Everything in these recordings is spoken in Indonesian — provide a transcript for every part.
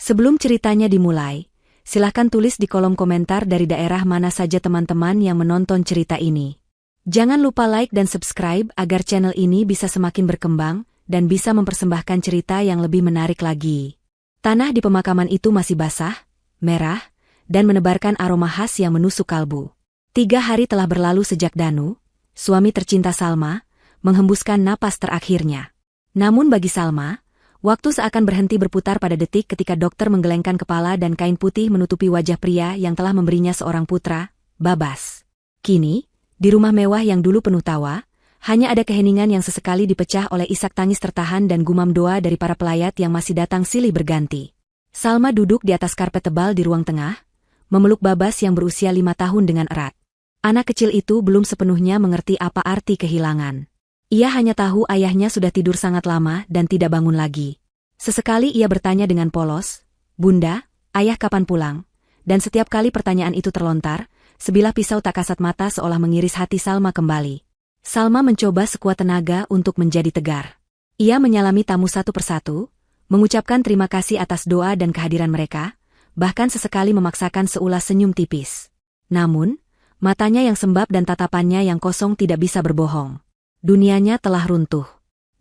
Sebelum ceritanya dimulai, silahkan tulis di kolom komentar dari daerah mana saja teman-teman yang menonton cerita ini. Jangan lupa like dan subscribe agar channel ini bisa semakin berkembang dan bisa mempersembahkan cerita yang lebih menarik lagi. Tanah di pemakaman itu masih basah, merah, dan menebarkan aroma khas yang menusuk kalbu. 3 hari telah berlalu sejak Danu, suami tercinta Salma, menghembuskan napas terakhirnya. Namun bagi Salma, waktu seakan berhenti berputar pada detik ketika dokter menggelengkan kepala dan kain putih menutupi wajah pria yang telah memberinya seorang putra, Babas. Kini, di rumah mewah yang dulu penuh tawa, hanya ada keheningan yang sesekali dipecah oleh isak tangis tertahan dan gumam doa dari para pelayat yang masih datang silih berganti. Salma duduk di atas karpet tebal di ruang tengah, memeluk Babas yang berusia 5 tahun dengan erat. Anak kecil itu belum sepenuhnya mengerti apa arti kehilangan. Ia hanya tahu ayahnya sudah tidur sangat lama dan tidak bangun lagi. Sesekali ia bertanya dengan polos, "Bunda, ayah kapan pulang?" Dan setiap kali pertanyaan itu terlontar, sebilah pisau tak kasat mata seolah mengiris hati Salma kembali. Salma mencoba sekuat tenaga untuk menjadi tegar. Ia menyalami tamu satu persatu, mengucapkan terima kasih atas doa dan kehadiran mereka, bahkan sesekali memaksakan seulas senyum tipis. Namun, matanya yang sembab dan tatapannya yang kosong tidak bisa berbohong. Dunianya telah runtuh.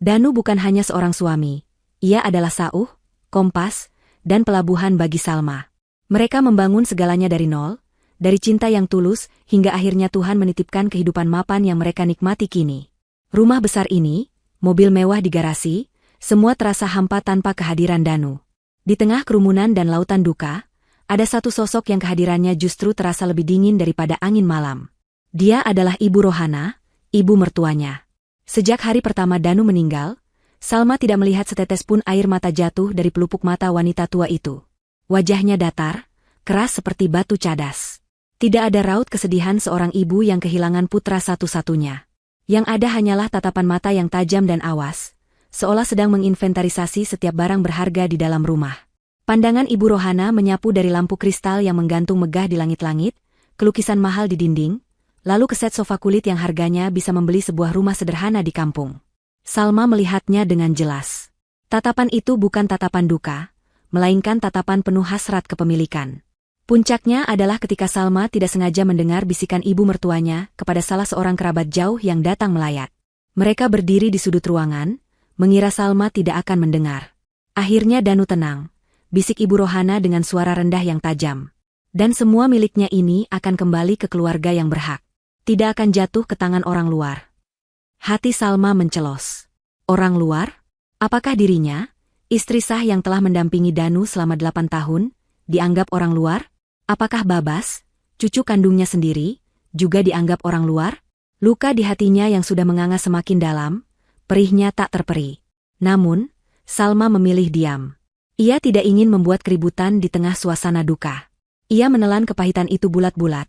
Danu bukan hanya seorang suami, ia adalah sauh, kompas, dan pelabuhan bagi Salma. Mereka membangun segalanya dari nol, dari cinta yang tulus, hingga akhirnya Tuhan menitipkan kehidupan mapan yang mereka nikmati kini. Rumah besar ini, mobil mewah di garasi, semua terasa hampa tanpa kehadiran Danu. Di tengah kerumunan dan lautan duka, ada satu sosok yang kehadirannya justru terasa lebih dingin daripada angin malam. Dia adalah Ibu Rohana, ibu mertuanya. Sejak hari pertama Danu meninggal, Salma tidak melihat setetes pun air mata jatuh dari pelupuk mata wanita tua itu. Wajahnya datar, keras seperti batu cadas. Tidak ada raut kesedihan seorang ibu yang kehilangan putra satu-satunya. Yang ada hanyalah tatapan mata yang tajam dan awas, seolah sedang menginventarisasi setiap barang berharga di dalam rumah. Pandangan Ibu Rohana menyapu dari lampu kristal yang menggantung megah di langit-langit, ke lukisan mahal di dinding, lalu ke set sofa kulit yang harganya bisa membeli sebuah rumah sederhana di kampung. Salma melihatnya dengan jelas. Tatapan itu bukan tatapan duka, melainkan tatapan penuh hasrat kepemilikan. Puncaknya adalah ketika Salma tidak sengaja mendengar bisikan ibu mertuanya kepada salah seorang kerabat jauh yang datang melayat. Mereka berdiri di sudut ruangan, mengira Salma tidak akan mendengar. Akhirnya Danu tenang, bisik Ibu Rohana dengan suara rendah yang tajam. Dan semua miliknya ini akan kembali ke keluarga yang berhak. Tidak akan jatuh ke tangan orang luar. Hati Salma mencelos. Orang luar? Apakah dirinya, istri sah yang telah mendampingi Danu selama 8 tahun, dianggap orang luar? Apakah Babas, cucu kandungnya sendiri, juga dianggap orang luar? Luka di hatinya yang sudah menganga semakin dalam, perihnya tak terperi. Namun, Salma memilih diam. Ia tidak ingin membuat keributan di tengah suasana duka. Ia menelan kepahitan itu bulat-bulat,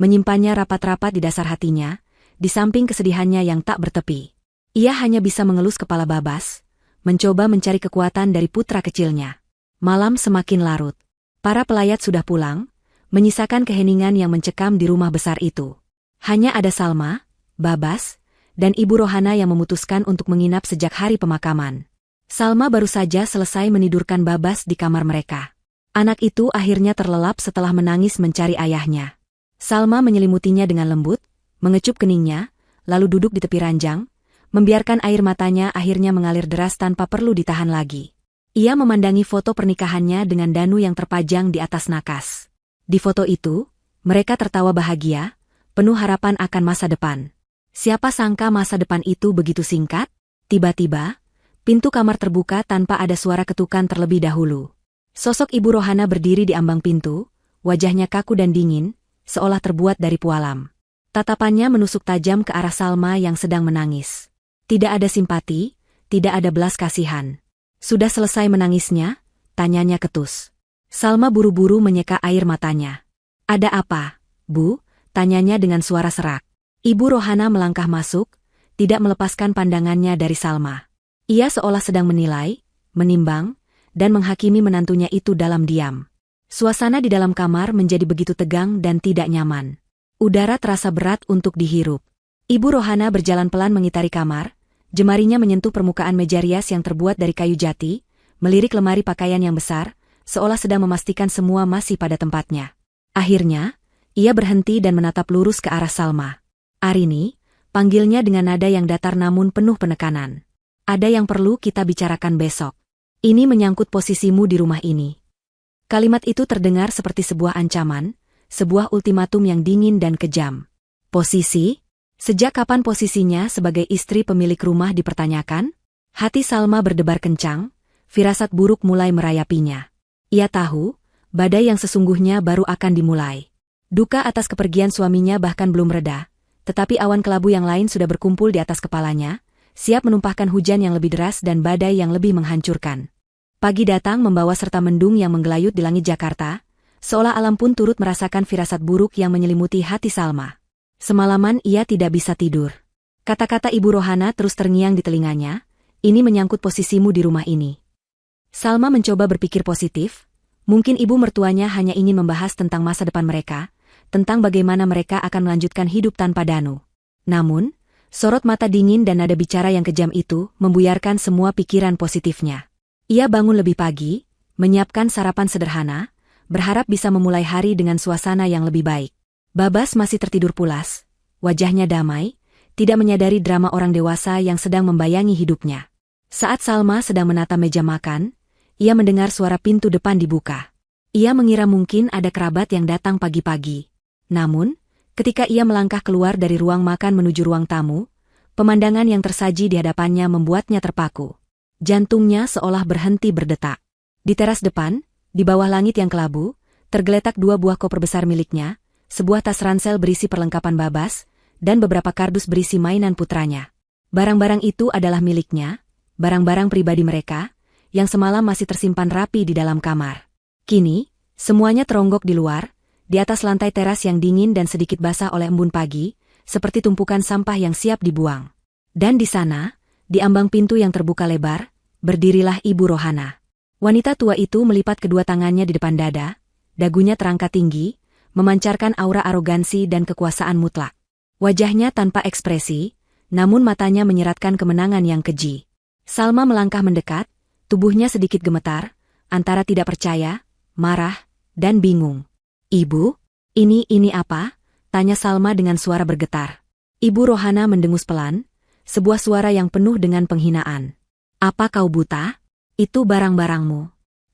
menyimpannya rapat-rapat di dasar hatinya, di samping kesedihannya yang tak bertepi. Ia hanya bisa mengelus kepala Babas, mencoba mencari kekuatan dari putra kecilnya. Malam semakin larut. Para pelayat sudah pulang, menyisakan keheningan yang mencekam di rumah besar itu. Hanya ada Salma, Babas, dan Ibu Rohana yang memutuskan untuk menginap sejak hari pemakaman. Salma baru saja selesai menidurkan Babas di kamar mereka. Anak itu akhirnya terlelap setelah menangis mencari ayahnya. Salma menyelimutinya dengan lembut, mengecup keningnya, lalu duduk di tepi ranjang, membiarkan air matanya akhirnya mengalir deras tanpa perlu ditahan lagi. Ia memandangi foto pernikahannya dengan Danu yang terpajang di atas nakas. Di foto itu, mereka tertawa bahagia, penuh harapan akan masa depan. Siapa sangka masa depan itu begitu singkat? Tiba-tiba, pintu kamar terbuka tanpa ada suara ketukan terlebih dahulu. Sosok Ibu Rohana berdiri di ambang pintu, wajahnya kaku dan dingin, seolah terbuat dari pualam. Tatapannya menusuk tajam ke arah Salma yang sedang menangis. Tidak ada simpati, tidak ada belas kasihan. Sudah selesai menangisnya? Tanyanya ketus. Salma buru-buru menyeka air matanya. Ada apa, Bu? Tanyanya dengan suara serak. Ibu Rohana melangkah masuk, tidak melepaskan pandangannya dari Salma. Ia seolah sedang menilai, menimbang, dan menghakimi menantunya itu dalam diam. Suasana di dalam kamar menjadi begitu tegang dan tidak nyaman. Udara terasa berat untuk dihirup. Ibu Rohana berjalan pelan mengitari kamar, jemarinya menyentuh permukaan meja rias yang terbuat dari kayu jati, melirik lemari pakaian yang besar, seolah sedang memastikan semua masih pada tempatnya. Akhirnya, ia berhenti dan menatap lurus ke arah Salma. "Arini," panggilnya dengan nada yang datar namun penuh penekanan. "Ada yang perlu kita bicarakan besok. Ini menyangkut posisimu di rumah ini." Kalimat itu terdengar seperti sebuah ancaman, sebuah ultimatum yang dingin dan kejam. Posisi? Sejak kapan posisinya sebagai istri pemilik rumah dipertanyakan? Hati Salma berdebar kencang, firasat buruk mulai merayapinya. Ia tahu, badai yang sesungguhnya baru akan dimulai. Duka atas kepergian suaminya bahkan belum reda, tetapi awan kelabu yang lain sudah berkumpul di atas kepalanya, siap menumpahkan hujan yang lebih deras dan badai yang lebih menghancurkan. Pagi datang membawa serta mendung yang menggelayut di langit Jakarta, seolah alam pun turut merasakan firasat buruk yang menyelimuti hati Salma. Semalaman ia tidak bisa tidur. Kata-kata Ibu Rohana terus terngiang di telinganya, "Ini menyangkut posisimu di rumah ini." Salma mencoba berpikir positif, mungkin ibu mertuanya hanya ingin membahas tentang masa depan mereka, tentang bagaimana mereka akan melanjutkan hidup tanpa Danu. Namun, sorot mata dingin dan nada bicara yang kejam itu membuyarkan semua pikiran positifnya. Ia bangun lebih pagi, menyiapkan sarapan sederhana, berharap bisa memulai hari dengan suasana yang lebih baik. Babas masih tertidur pulas, wajahnya damai, tidak menyadari drama orang dewasa yang sedang membayangi hidupnya. Saat Salma sedang menata meja makan, ia mendengar suara pintu depan dibuka. Ia mengira mungkin ada kerabat yang datang pagi-pagi. Namun, ketika ia melangkah keluar dari ruang makan menuju ruang tamu, pemandangan yang tersaji di hadapannya membuatnya terpaku. Jantungnya seolah berhenti berdetak. Di teras depan, di bawah langit yang kelabu, tergeletak 2 buah koper besar miliknya, sebuah tas ransel berisi perlengkapan Babas, dan beberapa kardus berisi mainan putranya. Barang-barang itu adalah miliknya, barang-barang pribadi mereka, yang semalam masih tersimpan rapi di dalam kamar. Kini, semuanya teronggok di luar, di atas lantai teras yang dingin dan sedikit basah oleh embun pagi, seperti tumpukan sampah yang siap dibuang. Dan di sana, di ambang pintu yang terbuka lebar, berdirilah Ibu Rohana. Wanita tua itu melipat kedua tangannya di depan dada, dagunya terangkat tinggi, memancarkan aura arogansi dan kekuasaan mutlak. Wajahnya tanpa ekspresi, namun matanya menyeratkan kemenangan yang keji. Salma melangkah mendekat, tubuhnya sedikit gemetar, antara tidak percaya, marah, dan bingung. "Ibu, ini apa?" tanya Salma dengan suara bergetar. Ibu Rohana mendengus pelan, sebuah suara yang penuh dengan penghinaan. "Apa kau buta? Itu barang-barangmu.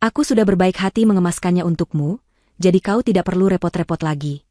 Aku sudah berbaik hati mengemaskannya untukmu, jadi kau tidak perlu repot-repot lagi."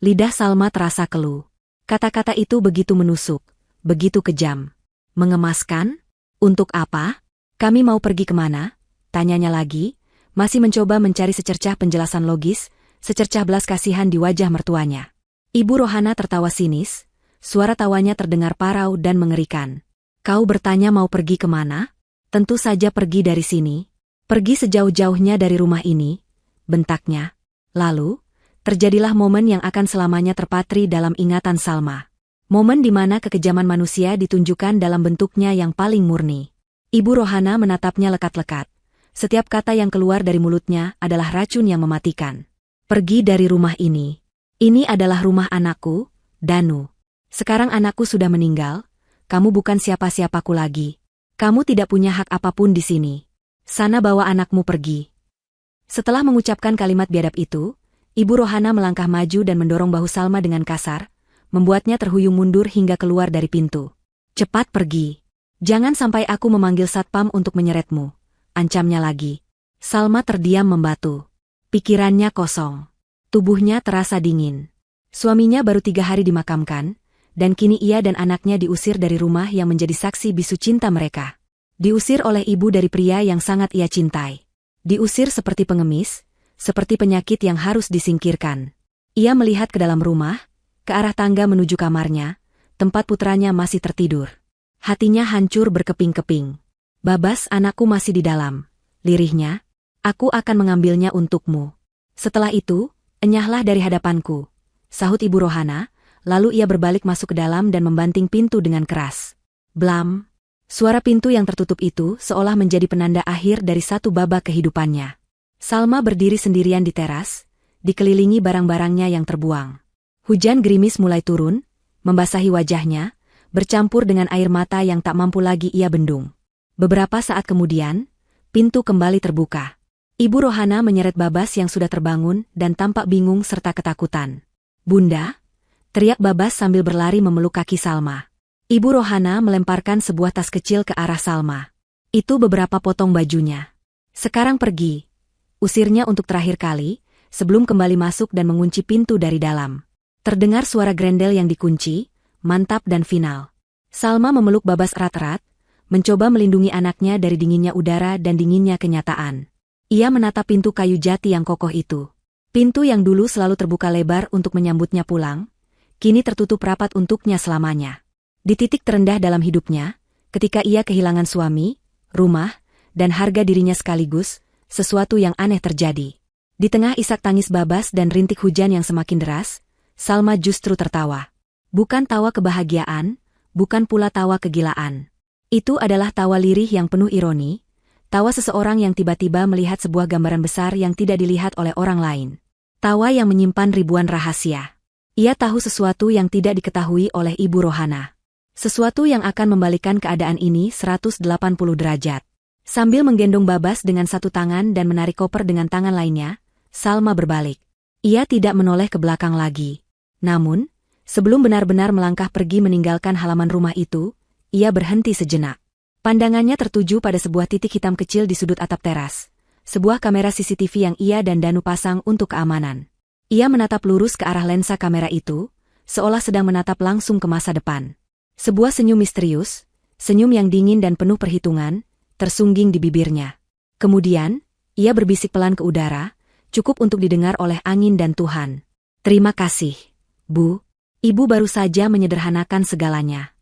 Lidah Salma terasa keluh. Kata-kata itu begitu menusuk, begitu kejam. "Mengemaskan? Untuk apa? Kami mau pergi kemana?" tanyanya lagi, masih mencoba mencari secercah penjelasan logis, secercah belas kasihan di wajah mertuanya. Ibu Rohana tertawa sinis, suara tawanya terdengar parau dan mengerikan. "Kau bertanya mau pergi kemana? Tentu saja pergi dari sini. Pergi sejauh-jauhnya dari rumah ini," bentaknya. Lalu, terjadilah momen yang akan selamanya terpatri dalam ingatan Salma. Momen di mana kekejaman manusia ditunjukkan dalam bentuknya yang paling murni. Ibu Rohana menatapnya lekat-lekat. Setiap kata yang keluar dari mulutnya adalah racun yang mematikan. "Pergi dari rumah ini. Ini adalah rumah anakku, Danu. Sekarang anakku sudah meninggal, kamu bukan siapa-siapaku lagi. Kamu tidak punya hak apapun di sini. Sana bawa anakmu pergi." Setelah mengucapkan kalimat biadab itu, Ibu Rohana melangkah maju dan mendorong bahu Salma dengan kasar, membuatnya terhuyung mundur hingga keluar dari pintu. "Cepat pergi. Jangan sampai aku memanggil satpam untuk menyeretmu," ancamnya lagi. Salma terdiam membatu. Pikirannya kosong. Tubuhnya terasa dingin. Suaminya baru 3 hari dimakamkan, dan kini ia dan anaknya diusir dari rumah yang menjadi saksi bisu cinta mereka. Diusir oleh ibu dari pria yang sangat ia cintai. Diusir seperti pengemis, seperti penyakit yang harus disingkirkan. Ia melihat ke dalam rumah, ke arah tangga menuju kamarnya, tempat putranya masih tertidur. Hatinya hancur berkeping-keping. "Babas, anakku masih di dalam," lirihnya. "Aku akan mengambilnya untukmu. Setelah itu, enyahlah dari hadapanku," sahut Ibu Rohana, lalu ia berbalik masuk ke dalam dan membanting pintu dengan keras. Blam! Suara pintu yang tertutup itu seolah menjadi penanda akhir dari satu babak kehidupannya. Salma berdiri sendirian di teras, dikelilingi barang-barangnya yang terbuang. Hujan gerimis mulai turun, membasahi wajahnya, bercampur dengan air mata yang tak mampu lagi ia bendung. Beberapa saat kemudian, pintu kembali terbuka. Ibu Rohana menyeret Babas yang sudah terbangun dan tampak bingung serta ketakutan. "Bunda!" teriak Babas sambil berlari memeluk kaki Salma. Ibu Rohana melemparkan sebuah tas kecil ke arah Salma. "Itu beberapa potong bajunya. Sekarang pergi," usirnya untuk terakhir kali, sebelum kembali masuk dan mengunci pintu dari dalam. Terdengar suara grendel yang dikunci, mantap dan final. Salma memeluk Babas erat-erat, mencoba melindungi anaknya dari dinginnya udara dan dinginnya kenyataan. Ia menatap pintu kayu jati yang kokoh itu. Pintu yang dulu selalu terbuka lebar untuk menyambutnya pulang, kini tertutup rapat untuknya selamanya. Di titik terendah dalam hidupnya, ketika ia kehilangan suami, rumah, dan harga dirinya sekaligus, sesuatu yang aneh terjadi. Di tengah isak tangis Babas dan rintik hujan yang semakin deras, Salma justru tertawa. Bukan tawa kebahagiaan, bukan pula tawa kegilaan. Itu adalah tawa lirih yang penuh ironi, tawa seseorang yang tiba-tiba melihat sebuah gambaran besar yang tidak dilihat oleh orang lain. Tawa yang menyimpan ribuan rahasia. Ia tahu sesuatu yang tidak diketahui oleh Ibu Rohana. Sesuatu yang akan membalikan keadaan ini 180 derajat. Sambil menggendong Babas dengan satu tangan dan menarik koper dengan tangan lainnya, Salma berbalik. Ia tidak menoleh ke belakang lagi. Namun, sebelum benar-benar melangkah pergi meninggalkan halaman rumah itu, ia berhenti sejenak. Pandangannya tertuju pada sebuah titik hitam kecil di sudut atap teras. Sebuah kamera CCTV yang ia dan Danu pasang untuk keamanan. Ia menatap lurus ke arah lensa kamera itu, seolah sedang menatap langsung ke masa depan. Sebuah senyum misterius, senyum yang dingin dan penuh perhitungan, tersungging di bibirnya. Kemudian, ia berbisik pelan ke udara, cukup untuk didengar oleh angin dan Tuhan. "Terima kasih, Bu. Ibu baru saja menyederhanakan segalanya."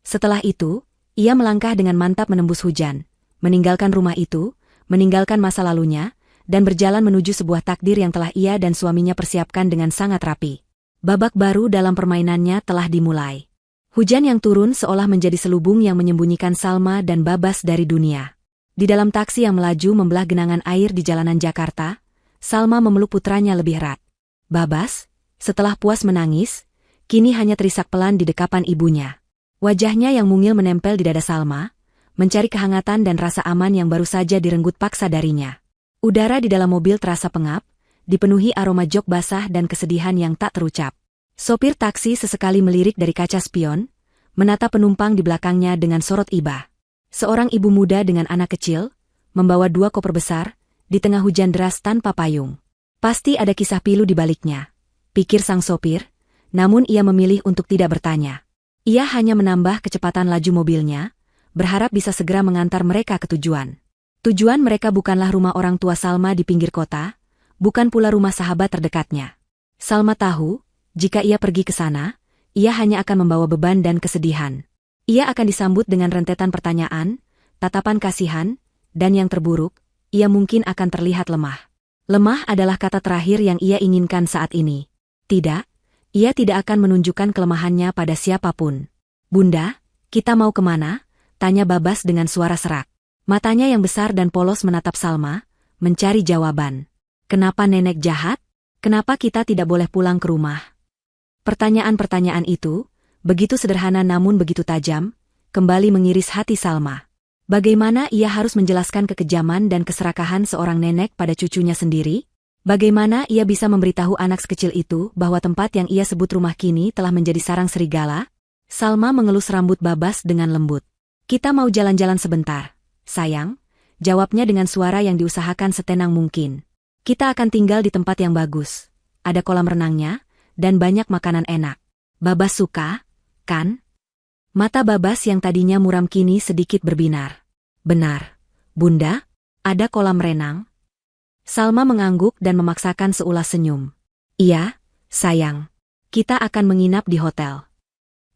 Setelah itu, ia melangkah dengan mantap menembus hujan, meninggalkan rumah itu, meninggalkan masa lalunya, dan berjalan menuju sebuah takdir yang telah ia dan suaminya persiapkan dengan sangat rapi. Babak baru dalam permainannya telah dimulai. Hujan yang turun seolah menjadi selubung yang menyembunyikan Salma dan Babas dari dunia. Di dalam taksi yang melaju membelah genangan air di jalanan Jakarta, Salma memeluk putranya lebih erat. Babas, setelah puas menangis, kini hanya terisak pelan di dekapan ibunya. Wajahnya yang mungil menempel di dada Salma, mencari kehangatan dan rasa aman yang baru saja direnggut paksa darinya. Udara di dalam mobil terasa pengap, dipenuhi aroma jok basah dan kesedihan yang tak terucap. Sopir taksi sesekali melirik dari kaca spion, menatap penumpang di belakangnya dengan sorot iba. Seorang ibu muda dengan anak kecil, membawa 2 koper besar, di tengah hujan deras tanpa payung. Pasti ada kisah pilu di baliknya, pikir sang sopir, namun ia memilih untuk tidak bertanya. Ia hanya menambah kecepatan laju mobilnya, berharap bisa segera mengantar mereka ke tujuan. Tujuan mereka bukanlah rumah orang tua Salma di pinggir kota, bukan pula rumah sahabat terdekatnya. Salma tahu, jika ia pergi ke sana, ia hanya akan membawa beban dan kesedihan. Ia akan disambut dengan rentetan pertanyaan, tatapan kasihan, dan yang terburuk, ia mungkin akan terlihat lemah. Lemah adalah kata terakhir yang ia inginkan saat ini. Tidak. Ia tidak akan menunjukkan kelemahannya pada siapapun. "Bunda, kita mau kemana?" tanya Babas dengan suara serak. Matanya yang besar dan polos menatap Salma, mencari jawaban. "Kenapa nenek jahat? Kenapa kita tidak boleh pulang ke rumah?" Pertanyaan-pertanyaan itu, begitu sederhana namun begitu tajam, kembali mengiris hati Salma. Bagaimana ia harus menjelaskan kekejaman dan keserakahan seorang nenek pada cucunya sendiri? Bagaimana ia bisa memberitahu anak sekecil itu bahwa tempat yang ia sebut rumah kini telah menjadi sarang serigala? Salma mengelus rambut Babas dengan lembut. "Kita mau jalan-jalan sebentar, sayang," jawabnya dengan suara yang diusahakan setenang mungkin. "Kita akan tinggal di tempat yang bagus. Ada kolam renangnya, dan banyak makanan enak. Babas suka, kan?" Mata Babas yang tadinya muram kini sedikit berbinar. "Benar, Bunda, ada kolam renang?" Salma mengangguk dan memaksakan seulas senyum. "Iya, sayang. Kita akan menginap di hotel."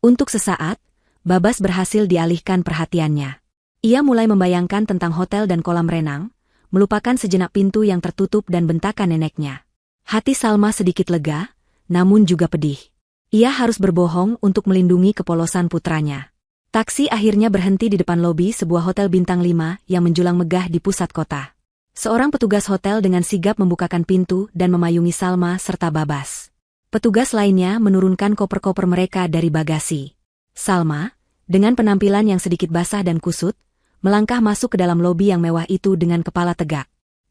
Untuk sesaat, Babas berhasil dialihkan perhatiannya. Ia mulai membayangkan tentang hotel dan kolam renang, melupakan sejenak pintu yang tertutup dan bentakan neneknya. Hati Salma sedikit lega, namun juga pedih. Ia harus berbohong untuk melindungi kepolosan putranya. Taksi akhirnya berhenti di depan lobi sebuah hotel bintang 5 yang menjulang megah di pusat kota. Seorang petugas hotel dengan sigap membukakan pintu dan memayungi Salma serta Babas. Petugas lainnya menurunkan koper-koper mereka dari bagasi. Salma, dengan penampilan yang sedikit basah dan kusut, melangkah masuk ke dalam lobi yang mewah itu dengan kepala tegak.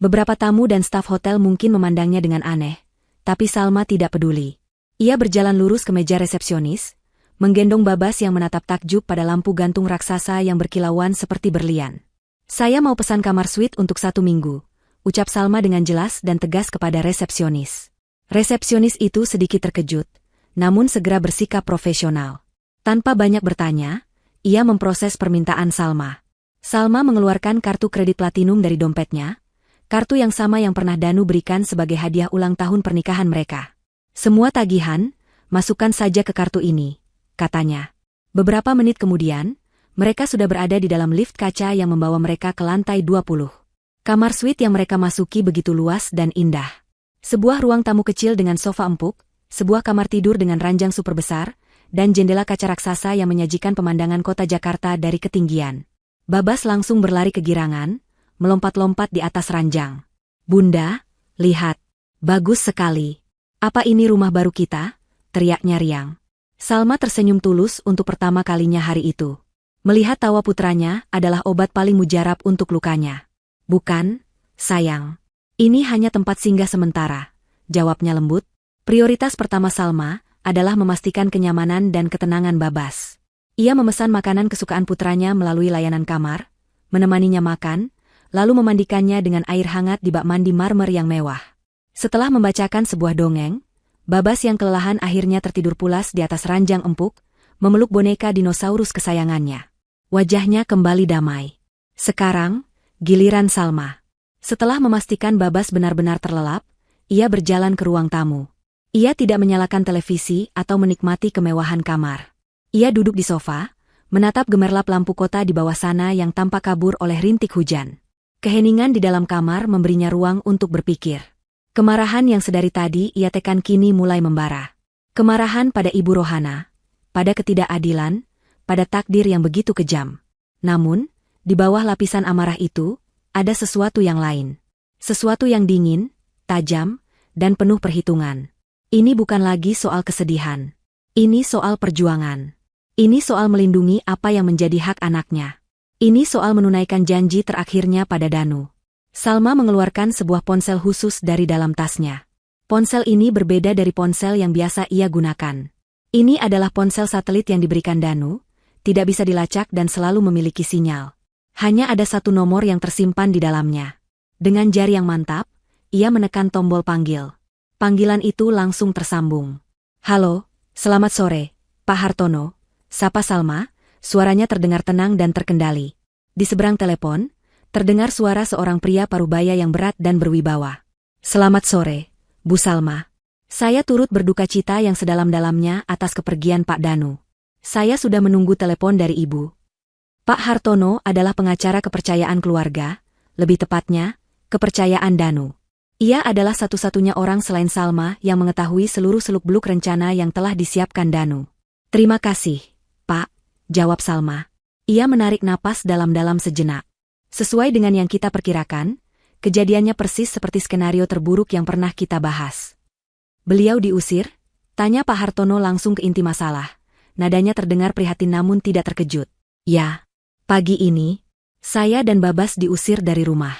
Beberapa tamu dan staf hotel mungkin memandangnya dengan aneh, tapi Salma tidak peduli. Ia berjalan lurus ke meja resepsionis, menggendong Babas yang menatap takjub pada lampu gantung raksasa yang berkilauan seperti berlian. "Saya mau pesan kamar suite untuk 1 minggu," ucap Salma dengan jelas dan tegas kepada resepsionis. Resepsionis itu sedikit terkejut, namun segera bersikap profesional. Tanpa banyak bertanya, ia memproses permintaan Salma. Salma mengeluarkan kartu kredit platinum dari dompetnya, kartu yang sama yang pernah Danu berikan sebagai hadiah ulang tahun pernikahan mereka. "Semua tagihan, masukkan saja ke kartu ini," katanya. Beberapa menit kemudian, mereka sudah berada di dalam lift kaca yang membawa mereka ke lantai 20. Kamar suite yang mereka masuki begitu luas dan indah. Sebuah ruang tamu kecil dengan sofa empuk, sebuah kamar tidur dengan ranjang super besar, dan jendela kaca raksasa yang menyajikan pemandangan kota Jakarta dari ketinggian. Babas langsung berlari kegirangan, melompat-lompat di atas ranjang. "Bunda, lihat. Bagus sekali. Apa ini rumah baru kita?" teriaknya riang. Salma tersenyum tulus untuk pertama kalinya hari itu. Melihat tawa putranya adalah obat paling mujarab untuk lukanya. "Bukan, sayang. Ini hanya tempat singgah sementara," jawabnya lembut. Prioritas pertama Salma adalah memastikan kenyamanan dan ketenangan Babas. Ia memesan makanan kesukaan putranya melalui layanan kamar, menemaninya makan, lalu memandikannya dengan air hangat di bak mandi marmer yang mewah. Setelah membacakan sebuah dongeng, Babas yang kelelahan akhirnya tertidur pulas di atas ranjang empuk, memeluk boneka dinosaurus kesayangannya. Wajahnya kembali damai. Sekarang, giliran Salma. Setelah memastikan Babas benar-benar terlelap, ia berjalan ke ruang tamu. Ia tidak menyalakan televisi atau menikmati kemewahan kamar. Ia duduk di sofa, menatap gemerlap lampu kota di bawah sana yang tampak kabur oleh rintik hujan. Keheningan di dalam kamar memberinya ruang untuk berpikir. Kemarahan yang sedari tadi ia tekan kini mulai membara. Kemarahan pada Ibu Rohana, pada ketidakadilan, pada takdir yang begitu kejam. Namun, di bawah lapisan amarah itu, ada sesuatu yang lain. Sesuatu yang dingin, tajam, dan penuh perhitungan. Ini bukan lagi soal kesedihan. Ini soal perjuangan. Ini soal melindungi apa yang menjadi hak anaknya. Ini soal menunaikan janji terakhirnya pada Danu. Salma mengeluarkan sebuah ponsel khusus dari dalam tasnya. Ponsel ini berbeda dari ponsel yang biasa ia gunakan. Ini adalah ponsel satelit yang diberikan Danu, tidak bisa dilacak dan selalu memiliki sinyal. Hanya ada satu nomor yang tersimpan di dalamnya. Dengan jari yang mantap, ia menekan tombol panggil. Panggilan itu langsung tersambung. "Halo, selamat sore, Pak Hartono," sapa Salma, suaranya terdengar tenang dan terkendali. Di seberang telepon, terdengar suara seorang pria parubaya yang berat dan berwibawa. "Selamat sore, Bu Salma. Saya turut berduka cita yang sedalam-dalamnya atas kepergian Pak Danu. Saya sudah menunggu telepon dari Ibu." Pak Hartono adalah pengacara kepercayaan keluarga, lebih tepatnya, kepercayaan Danu. Ia adalah satu-satunya orang selain Salma yang mengetahui seluruh seluk-beluk rencana yang telah disiapkan Danu. "Terima kasih, Pak," jawab Salma. Ia menarik napas dalam-dalam sejenak. "Sesuai dengan yang kita perkirakan, kejadiannya persis seperti skenario terburuk yang pernah kita bahas." "Beliau diusir?" tanya Pak Hartono langsung ke inti masalah. Nadanya terdengar prihatin namun tidak terkejut. "Ya, pagi ini, saya dan Babas diusir dari rumah.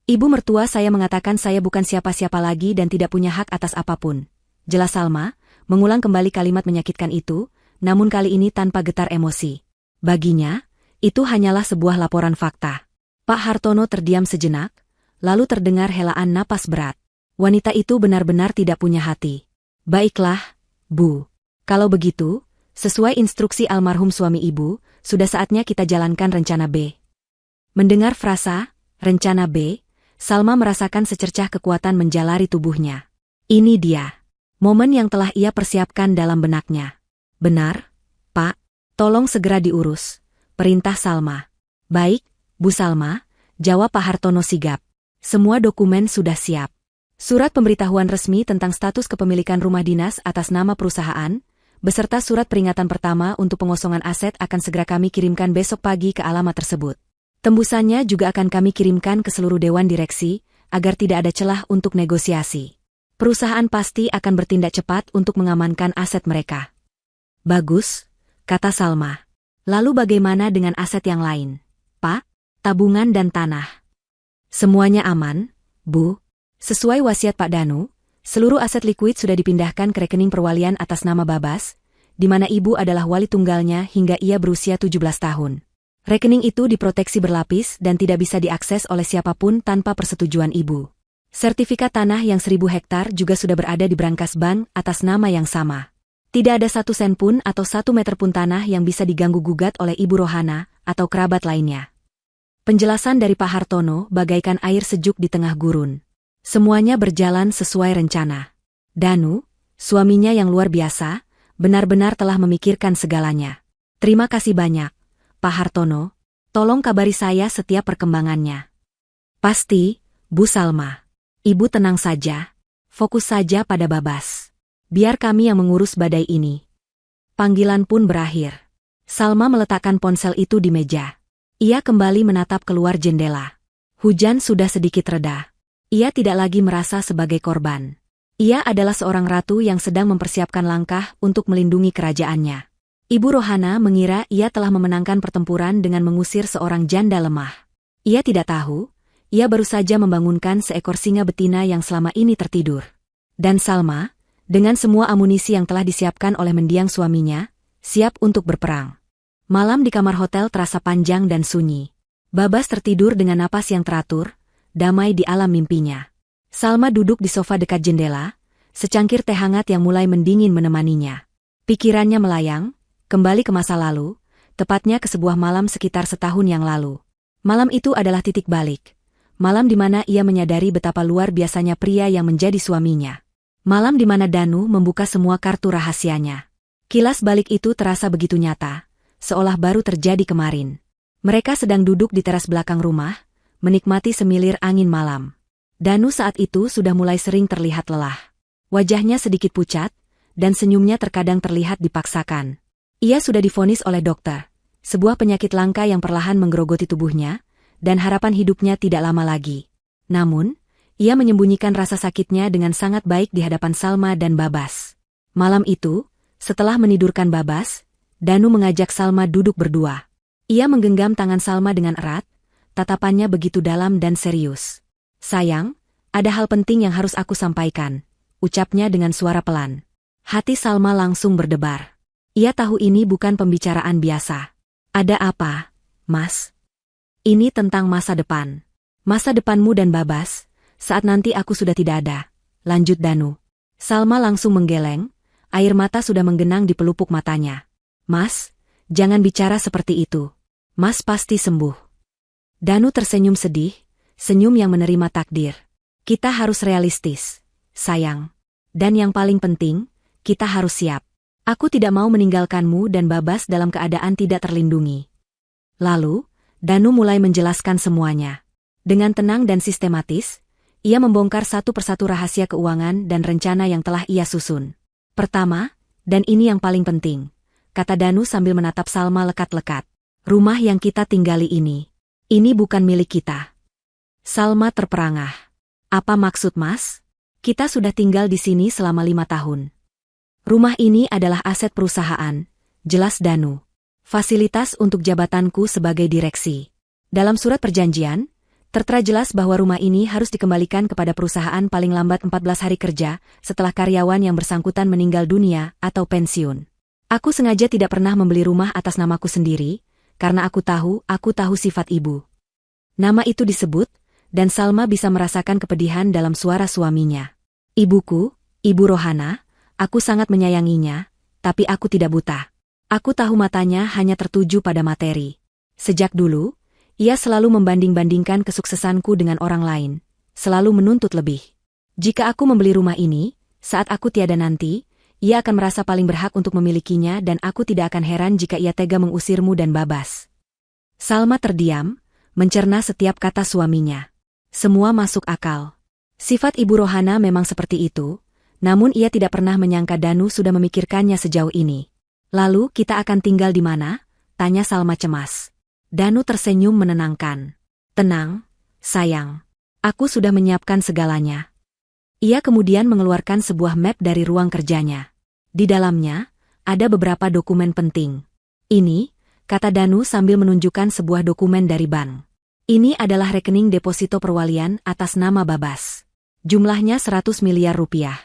Ibu mertua saya mengatakan saya bukan siapa-siapa lagi dan tidak punya hak atas apapun," jelas Salma, mengulang kembali kalimat menyakitkan itu, namun kali ini tanpa getar emosi. Baginya, itu hanyalah sebuah laporan fakta. Pak Hartono terdiam sejenak, lalu terdengar helaan napas berat. Wanita itu benar-benar tidak punya hati. "Baiklah, Bu. Kalau begitu, sesuai instruksi almarhum suami Ibu, sudah saatnya kita jalankan rencana B." Mendengar frasa, rencana B, Salma merasakan secercah kekuatan menjalari tubuhnya. Ini dia. Momen yang telah ia persiapkan dalam benaknya. "Benar, Pak. Tolong segera diurus," perintah Salma. "Baik, Bu Salma," jawab Pak Hartono sigap. "Semua dokumen sudah siap. Surat pemberitahuan resmi tentang status kepemilikan rumah dinas atas nama perusahaan, beserta surat peringatan pertama untuk pengosongan aset akan segera kami kirimkan besok pagi ke alamat tersebut. Tembusannya juga akan kami kirimkan ke seluruh dewan direksi, agar tidak ada celah untuk negosiasi. Perusahaan pasti akan bertindak cepat untuk mengamankan aset mereka." "Bagus," kata Salma. "Lalu bagaimana dengan aset yang lain, Pak? Tabungan dan tanah?" "Semuanya aman, Bu. Sesuai wasiat Pak Danu, seluruh aset likuid sudah dipindahkan ke rekening perwalian atas nama Babas, di mana ibu adalah wali tunggalnya hingga ia berusia 17 tahun. Rekening itu diproteksi berlapis dan tidak bisa diakses oleh siapapun tanpa persetujuan ibu. Sertifikat tanah yang 1000 hektar juga sudah berada di brankas bank atas nama yang sama. Tidak ada 1 sen pun atau 1 meter pun tanah yang bisa diganggu-gugat oleh Ibu Rohana atau kerabat lainnya. Penjelasan dari Pak Hartono bagaikan air sejuk di tengah gurun. Semuanya berjalan sesuai rencana. Danu, suaminya yang luar biasa, benar-benar telah memikirkan segalanya. Terima kasih banyak, Pak Hartono. Tolong kabari saya setiap perkembangannya. Pasti, Bu Salma. Ibu tenang saja. Fokus saja pada Babas. Biar kami yang mengurus badai ini. Panggilan pun berakhir. Salma meletakkan ponsel itu di meja. Ia kembali menatap keluar jendela. Hujan sudah sedikit reda. Ia tidak lagi merasa sebagai korban. Ia adalah seorang ratu yang sedang mempersiapkan langkah untuk melindungi kerajaannya. Ibu Rohana mengira ia telah memenangkan pertempuran dengan mengusir seorang janda lemah. Ia tidak tahu, ia baru saja membangunkan seekor singa betina yang selama ini tertidur. Dan Salma, dengan semua amunisi yang telah disiapkan oleh mendiang suaminya, siap untuk berperang. Malam di kamar hotel terasa panjang dan sunyi. Babas tertidur dengan napas yang teratur, damai di alam mimpinya. Salma duduk di sofa dekat jendela, secangkir teh hangat yang mulai mendingin menemaninya. Pikirannya melayang, kembali ke masa lalu, tepatnya ke sebuah malam sekitar setahun yang lalu. Malam itu adalah titik balik. Malam di mana ia menyadari betapa luar biasanya pria yang menjadi suaminya. Malam di mana Danu membuka semua kartu rahasianya. Kilas balik itu terasa begitu nyata, seolah baru terjadi kemarin. Mereka sedang duduk di teras belakang rumah, menikmati semilir angin malam. Danu saat itu sudah mulai sering terlihat lelah. Wajahnya sedikit pucat, dan senyumnya terkadang terlihat dipaksakan. Ia sudah divonis oleh dokter, sebuah penyakit langka yang perlahan menggerogoti tubuhnya, dan harapan hidupnya tidak lama lagi. Namun, ia menyembunyikan rasa sakitnya dengan sangat baik di hadapan Salma dan Babas. Malam itu, setelah menidurkan Babas, Danu mengajak Salma duduk berdua. Ia menggenggam tangan Salma dengan erat, tatapannya begitu dalam dan serius. Sayang, ada hal penting yang harus aku sampaikan, ucapnya dengan suara pelan. Hati Salma langsung berdebar. Ia tahu ini bukan pembicaraan biasa. Ada apa, Mas? Ini tentang masa depan. Masa depanmu dan Babas, saat nanti aku sudah tidak ada, lanjut Danu. Salma langsung menggeleng, air mata sudah menggenang di pelupuk matanya. Mas, jangan bicara seperti itu. Mas pasti sembuh. Danu tersenyum sedih, senyum yang menerima takdir. Kita harus realistis, sayang. Dan yang paling penting, kita harus siap. Aku tidak mau meninggalkanmu dan Babas dalam keadaan tidak terlindungi. Lalu, Danu mulai menjelaskan semuanya. Dengan tenang dan sistematis, ia membongkar satu persatu rahasia keuangan dan rencana yang telah ia susun. Pertama, dan ini yang paling penting, kata Danu sambil menatap Salma lekat-lekat. Rumah yang kita tinggali ini bukan milik kita. Salma terperangah. Apa maksud Mas? Kita sudah tinggal di sini selama 5 tahun. Rumah ini adalah aset perusahaan, jelas Danu. Fasilitas untuk jabatanku sebagai direksi. Dalam surat perjanjian, tertera jelas bahwa rumah ini harus dikembalikan kepada perusahaan paling lambat 14 hari kerja setelah karyawan yang bersangkutan meninggal dunia atau pensiun. Aku sengaja tidak pernah membeli rumah atas namaku sendiri, karena aku tahu sifat ibu. Nama itu disebut, dan Salma bisa merasakan kepedihan dalam suara suaminya. Ibuku, Ibu Rohana, aku sangat menyayanginya, tapi aku tidak buta. Aku tahu matanya hanya tertuju pada materi. Sejak dulu, ia selalu membanding-bandingkan kesuksesanku dengan orang lain, selalu menuntut lebih. Jika aku membeli rumah ini, saat aku tiada nanti, ia akan merasa paling berhak untuk memilikinya dan aku tidak akan heran jika ia tega mengusirmu dan Babas. Salma terdiam, mencerna setiap kata suaminya. Semua masuk akal. Sifat Ibu Rohana memang seperti itu, namun ia tidak pernah menyangka Danu sudah memikirkannya sejauh ini. Lalu kita akan tinggal di mana? Tanya Salma cemas. Danu tersenyum menenangkan. Tenang, sayang. Aku sudah menyiapkan segalanya. Ia kemudian mengeluarkan sebuah map dari ruang kerjanya. Di dalamnya, ada beberapa dokumen penting. Ini, kata Danu sambil menunjukkan sebuah dokumen dari bank. Ini adalah rekening deposito perwalian atas nama Babas. Jumlahnya 100 miliar rupiah.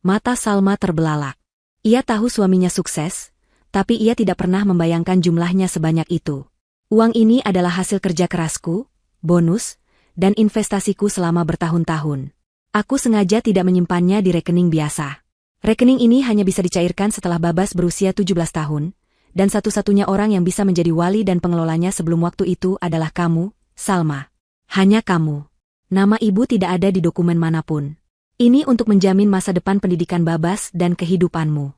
Mata Salma terbelalak. Ia tahu suaminya sukses, tapi ia tidak pernah membayangkan jumlahnya sebanyak itu. Uang ini adalah hasil kerja kerasku, bonus, dan investasiku selama bertahun-tahun. Aku sengaja tidak menyimpannya di rekening biasa. Rekening ini hanya bisa dicairkan setelah Babas berusia 17 tahun, dan satu-satunya orang yang bisa menjadi wali dan pengelolanya sebelum waktu itu adalah kamu, Salma. Hanya kamu. Nama ibu tidak ada di dokumen manapun. Ini untuk menjamin masa depan pendidikan Babas dan kehidupanmu.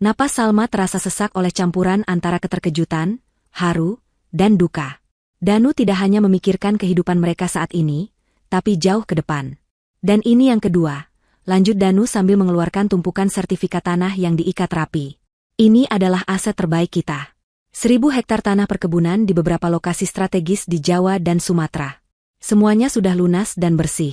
Napas Salma terasa sesak oleh campuran antara keterkejutan, haru, dan duka. Danu tidak hanya memikirkan kehidupan mereka saat ini, tapi jauh ke depan. Dan ini yang kedua, lanjut Danu sambil mengeluarkan tumpukan sertifikat tanah yang diikat rapi. Ini adalah aset terbaik kita. 1.000 hektar tanah perkebunan di beberapa lokasi strategis di Jawa dan Sumatera. Semuanya sudah lunas dan bersih.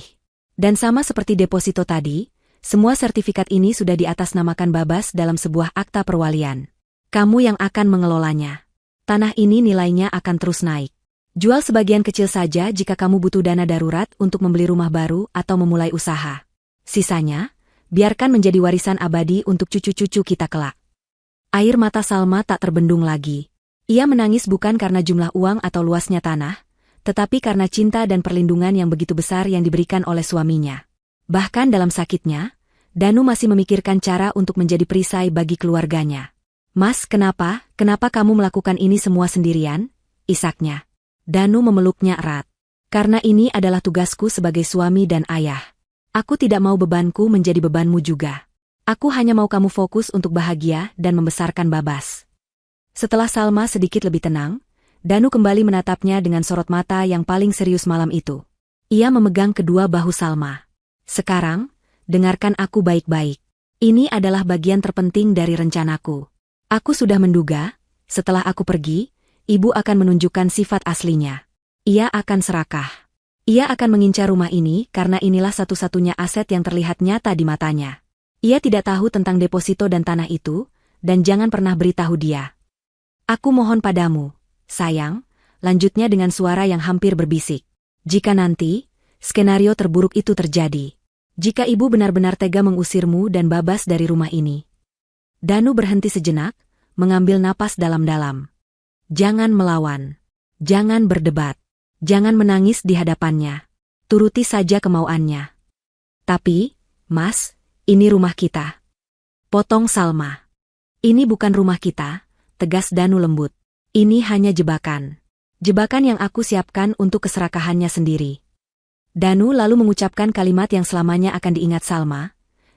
Dan sama seperti deposito tadi, semua sertifikat ini sudah diatasnamakan Babas dalam sebuah akta perwalian. Kamu yang akan mengelolanya. Tanah ini nilainya akan terus naik. Jual sebagian kecil saja jika kamu butuh dana darurat untuk membeli rumah baru atau memulai usaha. Sisanya, biarkan menjadi warisan abadi untuk cucu-cucu kita kelak. Air mata Salma tak terbendung lagi. Ia menangis bukan karena jumlah uang atau luasnya tanah, tetapi karena cinta dan perlindungan yang begitu besar yang diberikan oleh suaminya. Bahkan dalam sakitnya, Danu masih memikirkan cara untuk menjadi perisai bagi keluarganya. Mas, kenapa kamu melakukan ini semua sendirian? Isaknya. Danu memeluknya erat. Karena ini adalah tugasku sebagai suami dan ayah. Aku tidak mau bebanku menjadi bebanmu juga. Aku hanya mau kamu fokus untuk bahagia dan membesarkan Babas. Setelah Salma sedikit lebih tenang, Danu kembali menatapnya dengan sorot mata yang paling serius malam itu. Ia memegang kedua bahu Salma. Sekarang, dengarkan aku baik-baik. Ini adalah bagian terpenting dari rencanaku. Aku sudah menduga, setelah aku pergi, ibu akan menunjukkan sifat aslinya. Ia akan serakah. Ia akan mengincar rumah ini karena inilah satu-satunya aset yang terlihat nyata di matanya. Ia tidak tahu tentang deposito dan tanah itu, dan jangan pernah beritahu dia. Aku mohon padamu, sayang, lanjutnya dengan suara yang hampir berbisik. Jika nanti, skenario terburuk itu terjadi. Jika ibu benar-benar tega mengusirmu dan Babas dari rumah ini. Danu berhenti sejenak, mengambil napas dalam-dalam. Jangan melawan. Jangan berdebat. Jangan menangis di hadapannya. Turuti saja kemauannya. Tapi, Mas, ini rumah kita. Potong Salma. Ini bukan rumah kita, tegas Danu lembut. Ini hanya jebakan. Jebakan yang aku siapkan untuk keserakahannya sendiri. Danu lalu mengucapkan kalimat yang selamanya akan diingat Salma,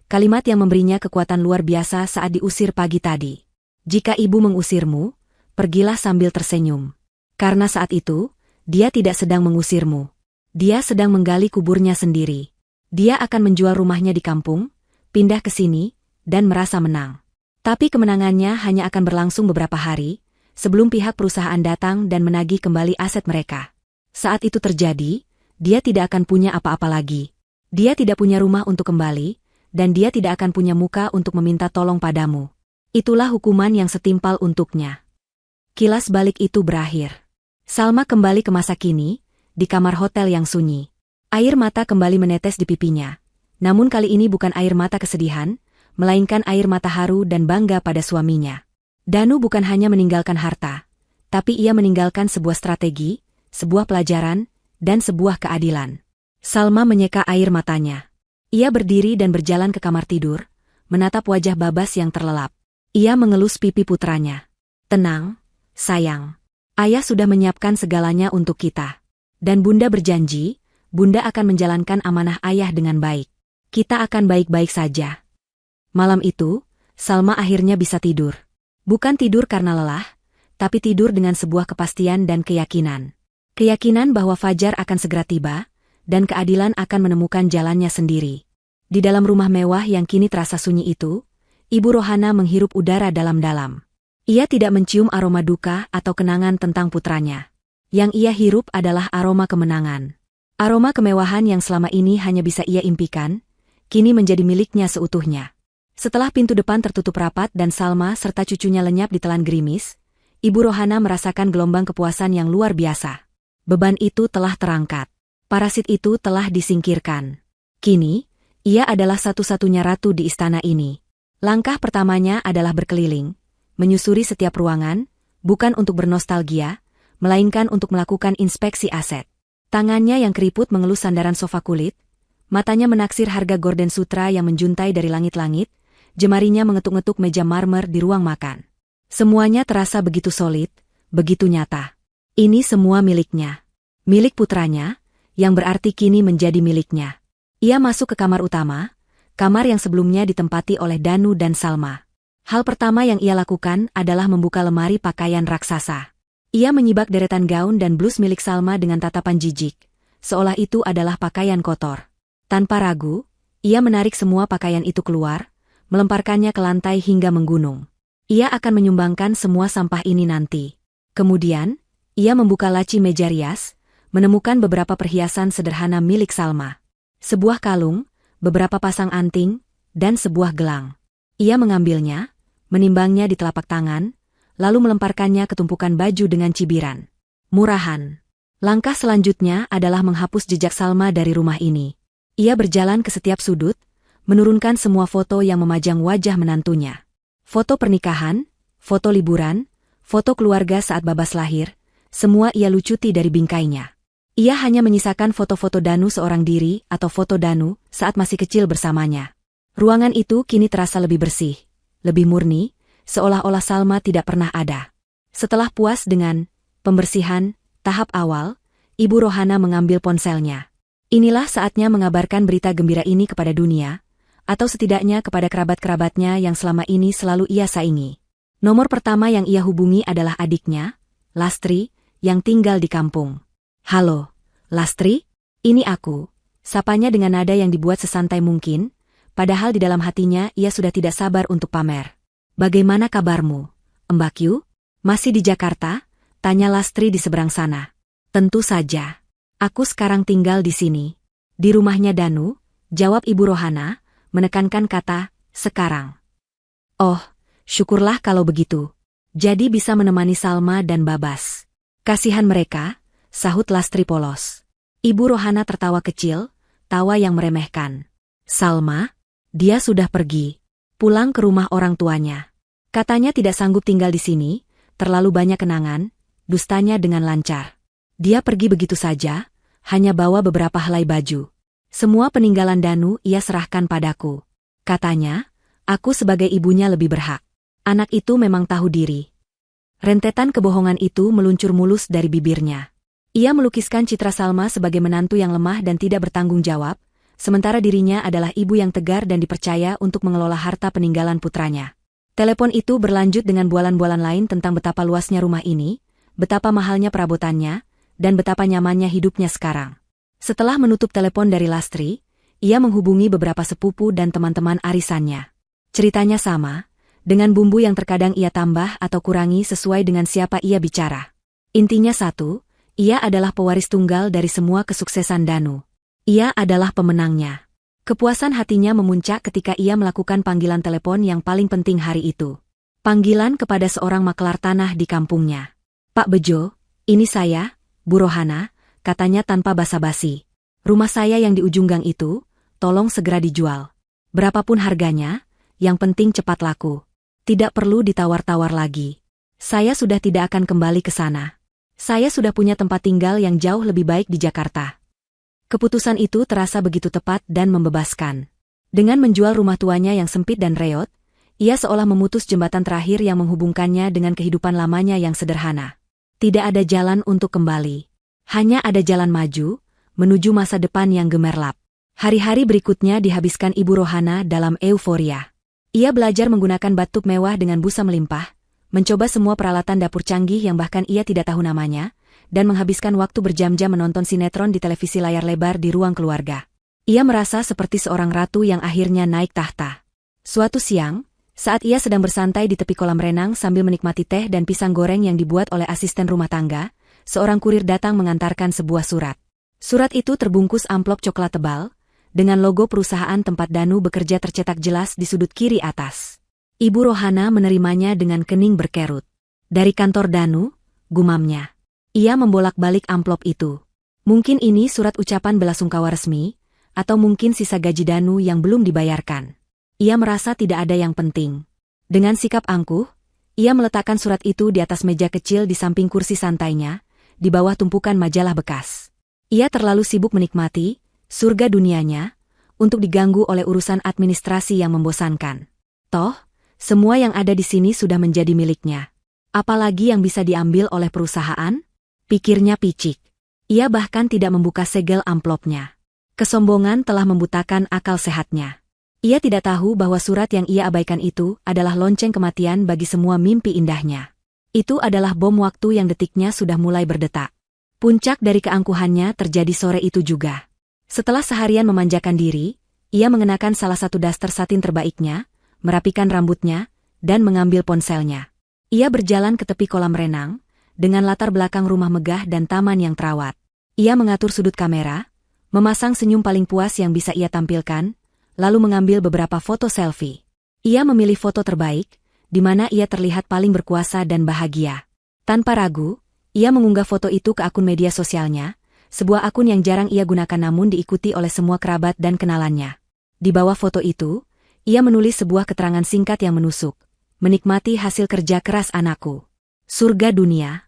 kalimat yang memberinya kekuatan luar biasa saat diusir pagi tadi. Jika ibu mengusirmu, pergilah sambil tersenyum. Karena saat itu, dia tidak sedang mengusirmu. Dia sedang menggali kuburnya sendiri. Dia akan menjual rumahnya di kampung, pindah ke sini, dan merasa menang. Tapi kemenangannya hanya akan berlangsung beberapa hari, sebelum pihak perusahaan datang dan menagih kembali aset mereka. Saat itu terjadi, dia tidak akan punya apa-apa lagi. Dia tidak punya rumah untuk kembali, dan dia tidak akan punya muka untuk meminta tolong padamu. Itulah hukuman yang setimpal untuknya. Kilas balik itu berakhir. Salma kembali ke masa kini, di kamar hotel yang sunyi. Air mata kembali menetes di pipinya. Namun kali ini bukan air mata kesedihan, melainkan air mata haru dan bangga pada suaminya. Danu bukan hanya meninggalkan harta, tapi ia meninggalkan sebuah strategi, sebuah pelajaran, dan sebuah keadilan. Salma menyeka air matanya. Ia berdiri dan berjalan ke kamar tidur, menatap wajah Babas yang terlelap. Ia mengelus pipi putranya. Tenang, sayang. Ayah sudah menyiapkan segalanya untuk kita. Dan Bunda berjanji, Bunda akan menjalankan amanah ayah dengan baik. Kita akan baik-baik saja. Malam itu, Salma akhirnya bisa tidur. Bukan tidur karena lelah, tapi tidur dengan sebuah kepastian dan keyakinan. Keyakinan bahwa fajar akan segera tiba, dan keadilan akan menemukan jalannya sendiri. Di dalam rumah mewah yang kini terasa sunyi itu, Ibu Rohana menghirup udara dalam-dalam. Ia tidak mencium aroma duka atau kenangan tentang putranya. Yang ia hirup adalah aroma kemenangan. Aroma kemewahan yang selama ini hanya bisa ia impikan, kini menjadi miliknya seutuhnya. Setelah pintu depan tertutup rapat dan Salma serta cucunya lenyap di telan gerimis, Ibu Rohana merasakan gelombang kepuasan yang luar biasa. Beban itu telah terangkat. Parasit itu telah disingkirkan. Kini, ia adalah satu-satunya ratu di istana ini. Langkah pertamanya adalah berkeliling, menyusuri setiap ruangan, bukan untuk bernostalgia, melainkan untuk melakukan inspeksi aset. Tangannya yang keriput mengelus sandaran sofa kulit, matanya menaksir harga gorden sutra yang menjuntai dari langit-langit, jemarinya mengetuk-ngetuk meja marmer di ruang makan. Semuanya terasa begitu solid, begitu nyata. Ini semua miliknya. Milik putranya, yang berarti kini menjadi miliknya. Ia masuk ke kamar utama, kamar yang sebelumnya ditempati oleh Danu dan Salma. Hal pertama yang ia lakukan adalah membuka lemari pakaian raksasa. Ia menyibak deretan gaun dan blus milik Salma dengan tatapan jijik, seolah itu adalah pakaian kotor. Tanpa ragu, ia menarik semua pakaian itu keluar, melemparkannya ke lantai hingga menggunung. Ia akan menyumbangkan semua sampah ini nanti. Kemudian, ia membuka laci meja rias, menemukan beberapa perhiasan sederhana milik Salma. Sebuah kalung, beberapa pasang anting, dan sebuah gelang. Ia mengambilnya, menimbangnya di telapak tangan, lalu melemparkannya ke tumpukan baju dengan cibiran. Murahan. Langkah selanjutnya adalah menghapus jejak Salma dari rumah ini. Ia berjalan ke setiap sudut, menurunkan semua foto yang memajang wajah menantunya. Foto pernikahan, foto liburan, foto keluarga saat Babas lahir, semua ia lucuti dari bingkainya. Ia hanya menyisakan foto-foto Danu seorang diri atau foto Danu saat masih kecil bersamanya. Ruangan itu kini terasa lebih bersih, lebih murni, seolah-olah Salma tidak pernah ada. Setelah puas dengan pembersihan tahap awal, Ibu Rohana mengambil ponselnya. Inilah saatnya mengabarkan berita gembira ini kepada dunia, atau setidaknya kepada kerabat-kerabatnya yang selama ini selalu ia saingi. Nomor pertama yang ia hubungi adalah adiknya, Lastri, yang tinggal di kampung. "Halo, Lastri, ini aku," sapanya dengan nada yang dibuat sesantai mungkin, padahal di dalam hatinya ia sudah tidak sabar untuk pamer. "Bagaimana kabarmu, Mbak Yu? Masih di Jakarta?" tanya Lastri di seberang sana. "Tentu saja. Aku sekarang tinggal di sini. Di rumahnya Danu," jawab Ibu Rohana, menekankan kata, "sekarang." "Oh, syukurlah kalau begitu. Jadi bisa menemani Salma dan Babas." "Kasihan mereka," sahut Lastri polos. Ibu Rohana tertawa kecil, tawa yang meremehkan. "Salma? Dia sudah pergi. Pulang ke rumah orang tuanya. Katanya tidak sanggup tinggal di sini, terlalu banyak kenangan," dustanya dengan lancar. "Dia pergi begitu saja, hanya bawa beberapa helai baju. Semua peninggalan Danu ia serahkan padaku. Katanya, aku sebagai ibunya lebih berhak. Anak itu memang tahu diri." Rentetan kebohongan itu meluncur mulus dari bibirnya. Ia melukiskan citra Salma sebagai menantu yang lemah dan tidak bertanggung jawab, sementara dirinya adalah ibu yang tegar dan dipercaya untuk mengelola harta peninggalan putranya. Telepon itu berlanjut dengan bualan-bualan lain tentang betapa luasnya rumah ini, betapa mahalnya perabotannya, dan betapa nyamannya hidupnya sekarang. Setelah menutup telepon dari Lastri, ia menghubungi beberapa sepupu dan teman-teman arisannya. Ceritanya sama, dengan bumbu yang terkadang ia tambah atau kurangi sesuai dengan siapa ia bicara. Intinya satu, ia adalah pewaris tunggal dari semua kesuksesan Danu. Ia adalah pemenangnya. Kepuasan hatinya memuncak ketika ia melakukan panggilan telepon yang paling penting hari itu. Panggilan kepada seorang makelar tanah di kampungnya. "Pak Bejo, ini saya, Bu Rohana," katanya tanpa basa-basi. "Rumah saya yang di ujung gang itu, tolong segera dijual. Berapapun harganya, yang penting cepat laku. Tidak perlu ditawar-tawar lagi. Saya sudah tidak akan kembali ke sana. Saya sudah punya tempat tinggal yang jauh lebih baik di Jakarta." Keputusan itu terasa begitu tepat dan membebaskan. Dengan menjual rumah tuanya yang sempit dan reot, ia seolah memutus jembatan terakhir yang menghubungkannya dengan kehidupan lamanya yang sederhana. Tidak ada jalan untuk kembali. Hanya ada jalan maju, menuju masa depan yang gemerlap. Hari-hari berikutnya dihabiskan Ibu Rohana dalam euforia. Ia belajar menggunakan bathtub mewah dengan busa melimpah, mencoba semua peralatan dapur canggih yang bahkan ia tidak tahu namanya, dan menghabiskan waktu berjam-jam menonton sinetron di televisi layar lebar di ruang keluarga. Ia merasa seperti seorang ratu yang akhirnya naik tahta. Suatu siang, saat ia sedang bersantai di tepi kolam renang sambil menikmati teh dan pisang goreng yang dibuat oleh asisten rumah tangga, seorang kurir datang mengantarkan sebuah surat. Surat itu terbungkus amplop coklat tebal, dengan logo perusahaan tempat Danu bekerja tercetak jelas di sudut kiri atas. Ibu Rohana menerimanya dengan kening berkerut. "Dari kantor Danu," gumamnya. Ia membolak-balik amplop itu. Mungkin ini surat ucapan belasungkawa resmi, atau mungkin sisa gaji Danu yang belum dibayarkan. Ia merasa tidak ada yang penting. Dengan sikap angkuh, ia meletakkan surat itu di atas meja kecil di samping kursi santainya, di bawah tumpukan majalah bekas. Ia terlalu sibuk menikmati surga dunianya untuk diganggu oleh urusan administrasi yang membosankan. Toh, semua yang ada di sini sudah menjadi miliknya. Apalagi yang bisa diambil oleh perusahaan? Pikirnya picik. Ia bahkan tidak membuka segel amplopnya. Kesombongan telah membutakan akal sehatnya. Ia tidak tahu bahwa surat yang ia abaikan itu adalah lonceng kematian bagi semua mimpi indahnya. Itu adalah bom waktu yang detiknya sudah mulai berdetak. Puncak dari keangkuhannya terjadi sore itu juga. Setelah seharian memanjakan diri, ia mengenakan salah satu daster satin terbaiknya, merapikan rambutnya, dan mengambil ponselnya. Ia berjalan ke tepi kolam renang, dengan latar belakang rumah megah dan taman yang terawat. Ia mengatur sudut kamera, memasang senyum paling puas yang bisa ia tampilkan, lalu mengambil beberapa foto selfie. Ia memilih foto terbaik, di mana ia terlihat paling berkuasa dan bahagia. Tanpa ragu, ia mengunggah foto itu ke akun media sosialnya, sebuah akun yang jarang ia gunakan namun diikuti oleh semua kerabat dan kenalannya. Di bawah foto itu, ia menulis sebuah keterangan singkat yang menusuk. Menikmati hasil kerja keras anakku. Surga dunia.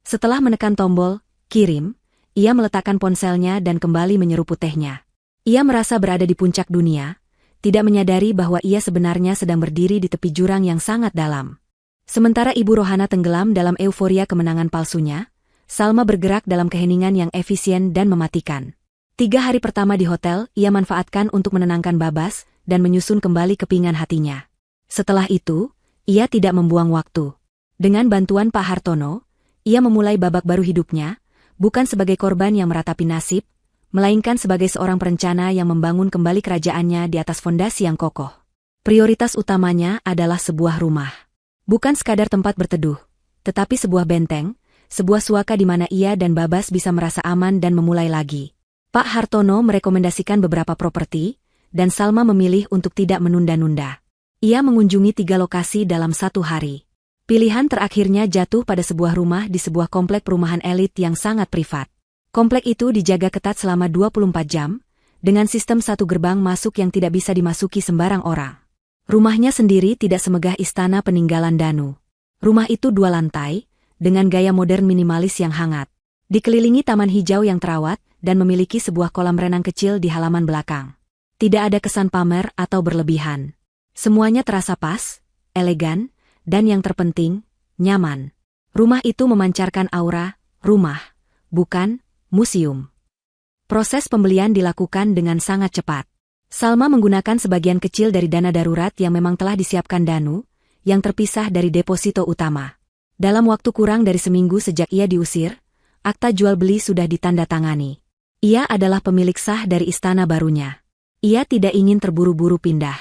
Setelah menekan tombol kirim, ia meletakkan ponselnya dan kembali menyeruput tehnya. Ia merasa berada di puncak dunia, tidak menyadari bahwa ia sebenarnya sedang berdiri di tepi jurang yang sangat dalam. Sementara Ibu Rohana tenggelam dalam euforia kemenangan palsunya, Salma bergerak dalam keheningan yang efisien dan mematikan. 3 hari pertama di hotel, ia manfaatkan untuk menenangkan Babas dan menyusun kembali kepingan hatinya. Setelah itu, ia tidak membuang waktu. Dengan bantuan Pak Hartono, ia memulai babak baru hidupnya, bukan sebagai korban yang meratapi nasib, melainkan sebagai seorang perencana yang membangun kembali kerajaannya di atas fondasi yang kokoh. Prioritas utamanya adalah sebuah rumah. Bukan sekadar tempat berteduh, tetapi sebuah benteng, sebuah suaka di mana ia dan Babas bisa merasa aman dan memulai lagi. Pak Hartono merekomendasikan beberapa properti, dan Salma memilih untuk tidak menunda-nunda. Ia mengunjungi 3 lokasi dalam 1 hari. Pilihan terakhirnya jatuh pada sebuah rumah di sebuah komplek perumahan elit yang sangat privat. Komplek itu dijaga ketat selama 24 jam, dengan sistem 1 gerbang masuk yang tidak bisa dimasuki sembarang orang. Rumahnya sendiri tidak semegah istana peninggalan Danu. Rumah itu 2 lantai, dengan gaya modern minimalis yang hangat. Dikelilingi taman hijau yang terawat, dan memiliki sebuah kolam renang kecil di halaman belakang. Tidak ada kesan pamer atau berlebihan. Semuanya terasa pas, elegan, dan yang terpenting, nyaman. Rumah itu memancarkan aura rumah, bukan museum. Proses pembelian dilakukan dengan sangat cepat. Salma menggunakan sebagian kecil dari dana darurat yang memang telah disiapkan Danu, yang terpisah dari deposito utama. Dalam waktu kurang dari seminggu sejak ia diusir, akta jual beli sudah ditandatangani. Ia adalah pemilik sah dari istana barunya. Ia tidak ingin terburu-buru pindah.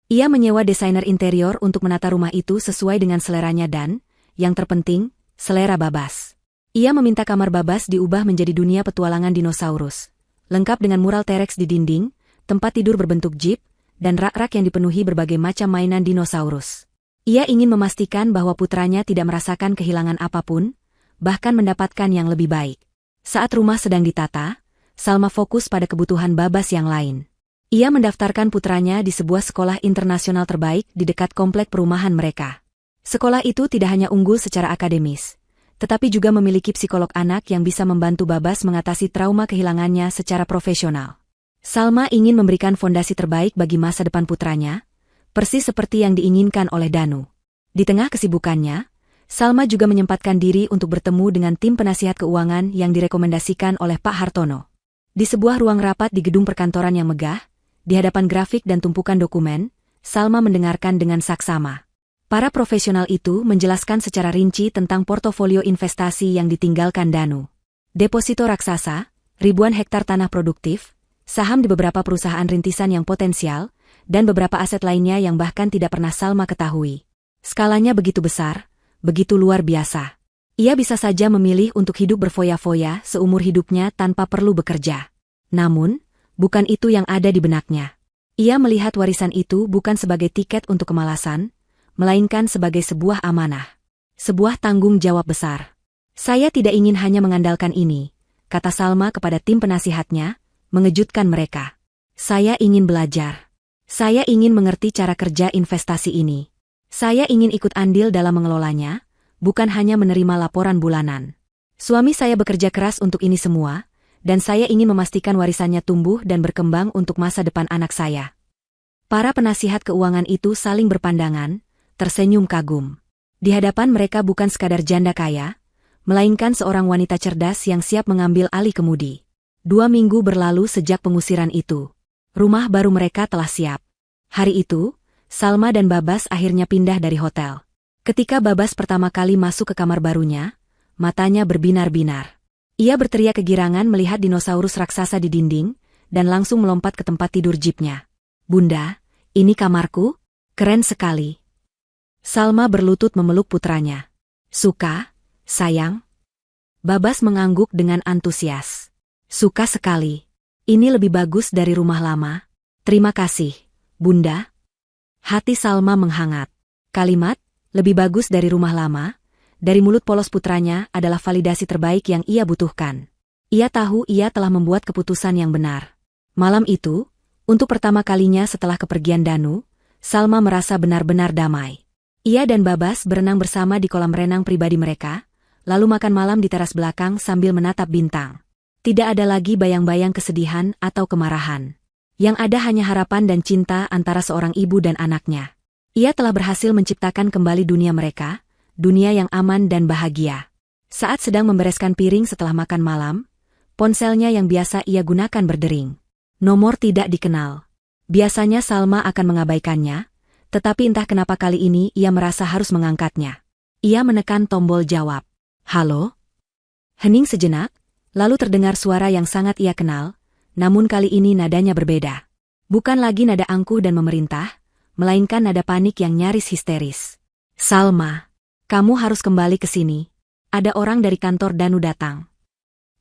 Ia menyewa desainer interior untuk menata rumah itu sesuai dengan seleranya dan, yang terpenting, selera Babas. Ia meminta kamar Babas diubah menjadi dunia petualangan dinosaurus. Lengkap dengan mural T-Rex di dinding, tempat tidur berbentuk jeep, dan rak-rak yang dipenuhi berbagai macam mainan dinosaurus. Ia ingin memastikan bahwa putranya tidak merasakan kehilangan apapun, bahkan mendapatkan yang lebih baik. Saat rumah sedang ditata, Salma fokus pada kebutuhan Babas yang lain. Ia mendaftarkan putranya di sebuah sekolah internasional terbaik di dekat komplek perumahan mereka. Sekolah itu tidak hanya unggul secara akademis, tetapi juga memiliki psikolog anak yang bisa membantu Babas mengatasi trauma kehilangannya secara profesional. Salma ingin memberikan fondasi terbaik bagi masa depan putranya, persis seperti yang diinginkan oleh Danu. Di tengah kesibukannya, Salma juga menyempatkan diri untuk bertemu dengan tim penasihat keuangan yang direkomendasikan oleh Pak Hartono. Di sebuah ruang rapat di gedung perkantoran yang megah, di hadapan grafik dan tumpukan dokumen, Salma mendengarkan dengan saksama. Para profesional itu menjelaskan secara rinci tentang portofolio investasi yang ditinggalkan Danu. Deposito raksasa, ribuan hektar tanah produktif, saham di beberapa perusahaan rintisan yang potensial, dan beberapa aset lainnya yang bahkan tidak pernah Salma ketahui. Skalanya begitu besar, begitu luar biasa. Ia bisa saja memilih untuk hidup berfoya-foya seumur hidupnya tanpa perlu bekerja. Namun, bukan itu yang ada di benaknya. Ia melihat warisan itu bukan sebagai tiket untuk kemalasan, melainkan sebagai sebuah amanah. Sebuah tanggung jawab besar. Saya tidak ingin hanya mengandalkan ini, kata Salma kepada tim penasihatnya, mengejutkan mereka. Saya ingin belajar. Saya ingin mengerti cara kerja investasi ini. Saya ingin ikut andil dalam mengelolanya, bukan hanya menerima laporan bulanan. Suami saya bekerja keras untuk ini semua, dan saya ingin memastikan warisannya tumbuh dan berkembang untuk masa depan anak saya. Para penasihat keuangan itu saling berpandangan, tersenyum kagum. Di hadapan mereka bukan sekadar janda kaya, melainkan seorang wanita cerdas yang siap mengambil alih kemudi. 2 minggu berlalu sejak pengusiran itu. Rumah baru mereka telah siap. Hari itu, Salma dan Babas akhirnya pindah dari hotel. Ketika Babas pertama kali masuk ke kamar barunya, matanya berbinar-binar. Ia berteriak kegirangan melihat dinosaurus raksasa di dinding, dan langsung melompat ke tempat tidur jeepnya. Bunda, ini kamarku? Keren sekali. Salma berlutut memeluk putranya. Suka, sayang? Babas mengangguk dengan antusias. Suka sekali. Ini lebih bagus dari rumah lama. Terima kasih, Bunda. Hati Salma menghangat. Kalimat, lebih bagus dari rumah lama, dari mulut polos putranya adalah validasi terbaik yang ia butuhkan. Ia tahu ia telah membuat keputusan yang benar. Malam itu, untuk pertama kalinya setelah kepergian Danu, Salma merasa benar-benar damai. Ia dan Babas berenang bersama di kolam renang pribadi mereka, lalu makan malam di teras belakang sambil menatap bintang. Tidak ada lagi bayang-bayang kesedihan atau kemarahan. Yang ada hanya harapan dan cinta antara seorang ibu dan anaknya. Ia telah berhasil menciptakan kembali dunia mereka, dunia yang aman dan bahagia. Saat sedang membereskan piring setelah makan malam, ponselnya yang biasa ia gunakan berdering. Nomor tidak dikenal. Biasanya Salma akan mengabaikannya, tetapi entah kenapa kali ini ia merasa harus mengangkatnya. Ia menekan tombol jawab. Halo? Hening sejenak, lalu terdengar suara yang sangat ia kenal, namun kali ini nadanya berbeda. Bukan lagi nada angkuh dan memerintah, melainkan nada panik yang nyaris histeris. Salma, kamu harus kembali ke sini. Ada orang dari kantor Danu datang.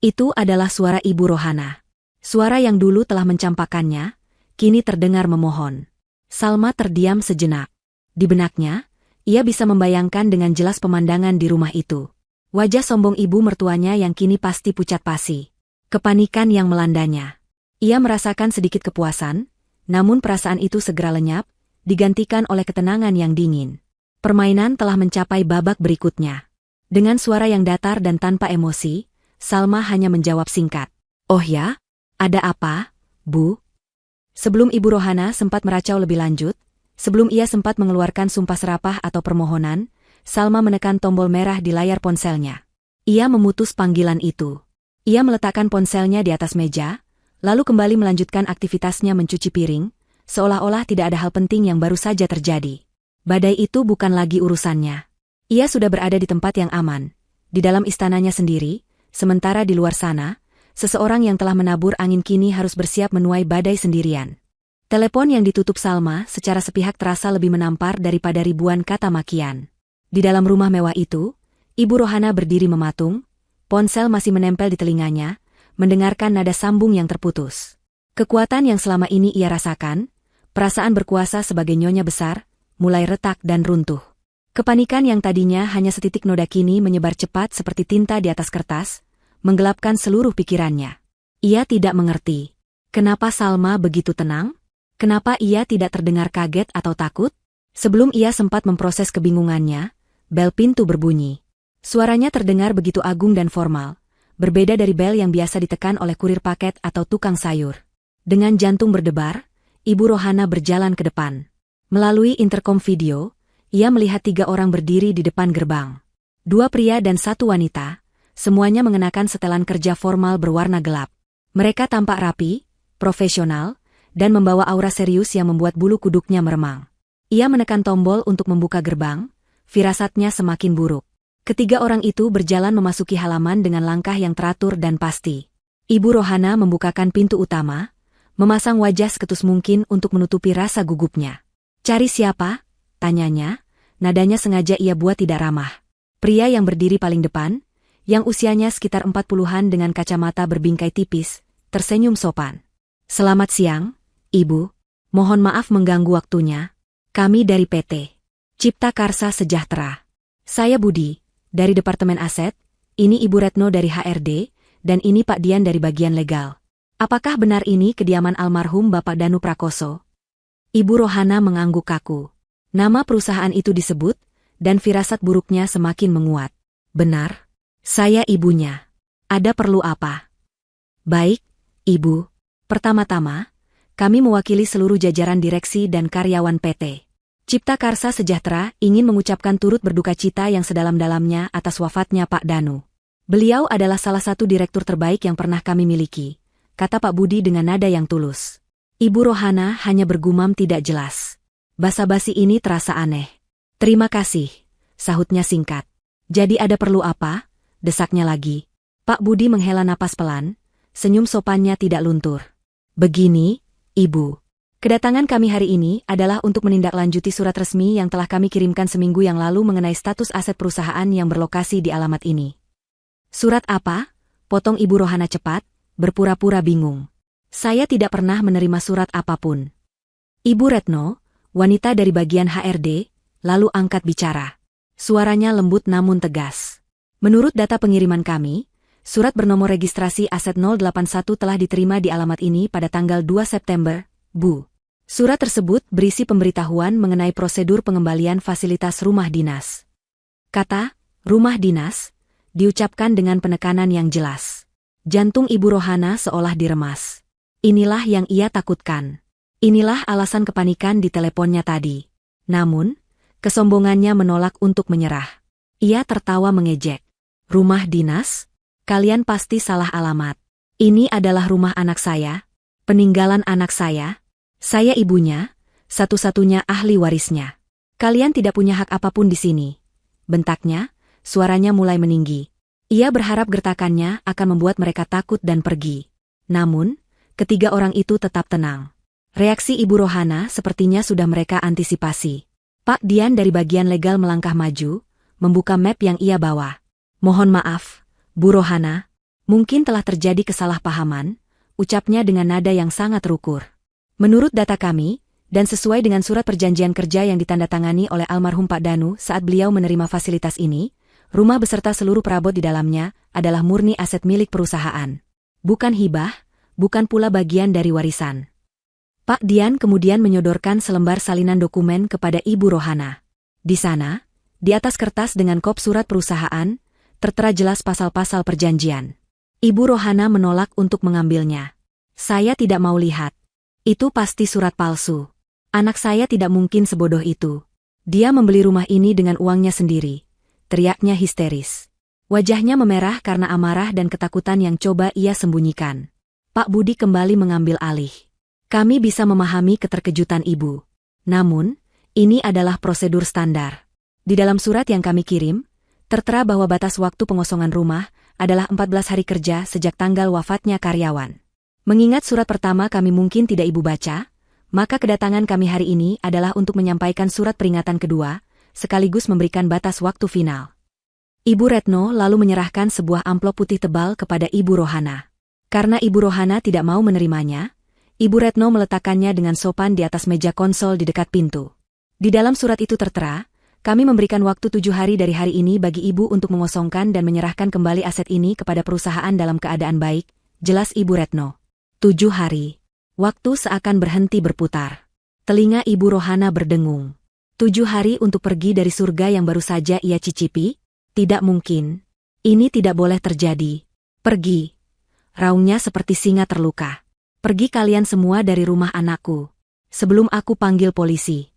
Itu adalah suara Ibu Rohana. Suara yang dulu telah mencampakkannya, kini terdengar memohon. Salma terdiam sejenak. Di benaknya, ia bisa membayangkan dengan jelas pemandangan di rumah itu. Wajah sombong ibu mertuanya yang kini pasti pucat pasi. Kepanikan yang melandanya. Ia merasakan sedikit kepuasan, namun perasaan itu segera lenyap, digantikan oleh ketenangan yang dingin. Permainan telah mencapai babak berikutnya. Dengan suara yang datar dan tanpa emosi, Salma hanya menjawab singkat. Oh ya? Ada apa, Bu? Sebelum Ibu Rohana sempat meracau lebih lanjut, sebelum ia sempat mengeluarkan sumpah serapah atau permohonan, Salma menekan tombol merah di layar ponselnya. Ia memutus panggilan itu. Ia meletakkan ponselnya di atas meja, lalu kembali melanjutkan aktivitasnya mencuci piring, seolah-olah tidak ada hal penting yang baru saja terjadi. Badai itu bukan lagi urusannya. Ia sudah berada di tempat yang aman, di dalam istananya sendiri, sementara di luar sana, seseorang yang telah menabur angin kini harus bersiap menuai badai sendirian. Telepon yang ditutup Salma secara sepihak terasa lebih menampar daripada ribuan kata makian. Di dalam rumah mewah itu, Ibu Rohana berdiri mematung, ponsel masih menempel di telinganya, mendengarkan nada sambung yang terputus. Kekuatan yang selama ini ia rasakan, perasaan berkuasa sebagai nyonya besar, mulai retak dan runtuh. Kepanikan yang tadinya hanya setitik noda kini menyebar cepat seperti tinta di atas kertas, menggelapkan seluruh pikirannya. Ia tidak mengerti. Kenapa Salma begitu tenang? Kenapa ia tidak terdengar kaget atau takut? Sebelum ia sempat memproses kebingungannya, bel pintu berbunyi. Suaranya terdengar begitu agung dan formal, berbeda dari bel yang biasa ditekan oleh kurir paket atau tukang sayur. Dengan jantung berdebar, Ibu Rohana berjalan ke depan. Melalui interkom video, ia melihat 3 orang berdiri di depan gerbang. 2 pria dan 1 wanita, semuanya mengenakan setelan kerja formal berwarna gelap. Mereka tampak rapi, profesional, dan membawa aura serius yang membuat bulu kuduknya meremang. Ia menekan tombol untuk membuka gerbang, firasatnya semakin buruk. Ketiga orang itu berjalan memasuki halaman dengan langkah yang teratur dan pasti. Ibu Rohana membukakan pintu utama, memasang wajah seketus mungkin untuk menutupi rasa gugupnya. Cari siapa? Tanyanya, nadanya sengaja ia buat tidak ramah. Pria yang berdiri paling depan, yang usianya sekitar 40-an dengan kacamata berbingkai tipis, tersenyum sopan. Selamat siang, Ibu. Mohon maaf mengganggu waktunya. Kami dari PT Cipta Karsa Sejahtera. Saya Budi, dari Departemen Aset, ini Ibu Retno dari HRD, dan ini Pak Dian dari bagian legal. Apakah benar ini kediaman almarhum Bapak Danu Prakoso? Ibu Rohana mengangguk kaku. Nama perusahaan itu disebut, dan firasat buruknya semakin menguat. Benar, saya ibunya. Ada perlu apa? Baik, Ibu. Pertama-tama, kami mewakili seluruh jajaran direksi dan karyawan PT Cipta Karsa Sejahtera ingin mengucapkan turut berduka cita yang sedalam-dalamnya atas wafatnya Pak Danu. Beliau adalah salah satu direktur terbaik yang pernah kami miliki, kata Pak Budi dengan nada yang tulus. Ibu Rohana hanya bergumam tidak jelas. Basa-basi ini terasa aneh. Terima kasih, sahutnya singkat. Jadi ada perlu apa? Desaknya lagi. Pak Budi menghela napas pelan, senyum sopannya tidak luntur. Begini, Ibu. Kedatangan kami hari ini adalah untuk menindaklanjuti surat resmi yang telah kami kirimkan seminggu yang lalu mengenai status aset perusahaan yang berlokasi di alamat ini. Surat apa? Potong Ibu Rohana cepat, berpura-pura bingung. Saya tidak pernah menerima surat apapun. Ibu Retno, wanita dari bagian HRD, lalu angkat bicara. Suaranya lembut namun tegas. Menurut data pengiriman kami, surat bernomor registrasi aset 081 telah diterima di alamat ini pada tanggal 2 September, Bu. Surat tersebut berisi pemberitahuan mengenai prosedur pengembalian fasilitas rumah dinas. Kata, rumah dinas, diucapkan dengan penekanan yang jelas. Jantung Ibu Rohana seolah diremas. Inilah yang ia takutkan. Inilah alasan kepanikan di teleponnya tadi. Namun, kesombongannya menolak untuk menyerah. Ia tertawa mengejek. Rumah dinas? Kalian pasti salah alamat. Ini adalah rumah anak saya, peninggalan anak saya. Saya ibunya, satu-satunya ahli warisnya. Kalian tidak punya hak apapun di sini. Bentaknya, suaranya mulai meninggi. Ia berharap gertakannya akan membuat mereka takut dan pergi. Namun, ketiga orang itu tetap tenang. Reaksi Ibu Rohana sepertinya sudah mereka antisipasi. Pak Dian dari bagian legal melangkah maju, membuka map yang ia bawa. Mohon maaf, Bu Rohana, mungkin telah terjadi kesalahpahaman, ucapnya dengan nada yang sangat rukur. Menurut data kami, dan sesuai dengan surat perjanjian kerja yang ditandatangani oleh almarhum Pak Danu saat beliau menerima fasilitas ini, rumah beserta seluruh perabot di dalamnya adalah murni aset milik perusahaan. Bukan hibah, bukan pula bagian dari warisan. Pak Dian kemudian menyodorkan selembar salinan dokumen kepada Ibu Rohana. Di sana, di atas kertas dengan kop surat perusahaan, tertera jelas pasal-pasal perjanjian. Ibu Rohana menolak untuk mengambilnya. Saya tidak mau lihat. Itu pasti surat palsu. Anak saya tidak mungkin sebodoh itu. Dia membeli rumah ini dengan uangnya sendiri. Teriaknya histeris. Wajahnya memerah karena amarah dan ketakutan yang coba ia sembunyikan. Pak Budi kembali mengambil alih. Kami bisa memahami keterkejutan Ibu. Namun, ini adalah prosedur standar. Di dalam surat yang kami kirim, tertera bahwa batas waktu pengosongan rumah adalah 14 hari kerja sejak tanggal wafatnya karyawan. Mengingat surat pertama kami mungkin tidak Ibu baca, maka kedatangan kami hari ini adalah untuk menyampaikan surat peringatan kedua, sekaligus memberikan batas waktu final. Ibu Retno lalu menyerahkan sebuah amplop putih tebal kepada Ibu Rohana. Karena Ibu Rohana tidak mau menerimanya, Ibu Retno meletakkannya dengan sopan di atas meja konsol di dekat pintu. Di dalam surat itu tertera, kami memberikan waktu 7 hari dari hari ini bagi Ibu untuk mengosongkan dan menyerahkan kembali aset ini kepada perusahaan dalam keadaan baik, jelas Ibu Retno. 7 hari. Waktu seakan berhenti berputar. Telinga Ibu Rohana berdengung. 7 hari untuk pergi dari surga yang baru saja ia cicipi? Tidak mungkin. Ini tidak boleh terjadi. Pergi. Raungnya seperti singa terluka. Pergi kalian semua dari rumah anakku. Sebelum aku panggil polisi.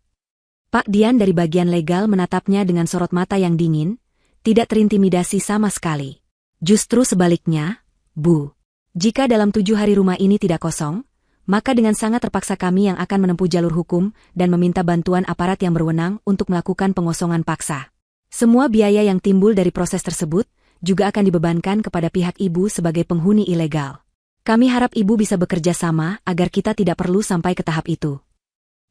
Pak Dian dari bagian legal menatapnya dengan sorot mata yang dingin, tidak terintimidasi sama sekali. Justru sebaliknya, Bu. Jika dalam 7 hari rumah ini tidak kosong, maka dengan sangat terpaksa kami yang akan menempuh jalur hukum dan meminta bantuan aparat yang berwenang untuk melakukan pengosongan paksa. Semua biaya yang timbul dari proses tersebut juga akan dibebankan kepada pihak Ibu sebagai penghuni ilegal. Kami harap Ibu bisa bekerja sama agar kita tidak perlu sampai ke tahap itu.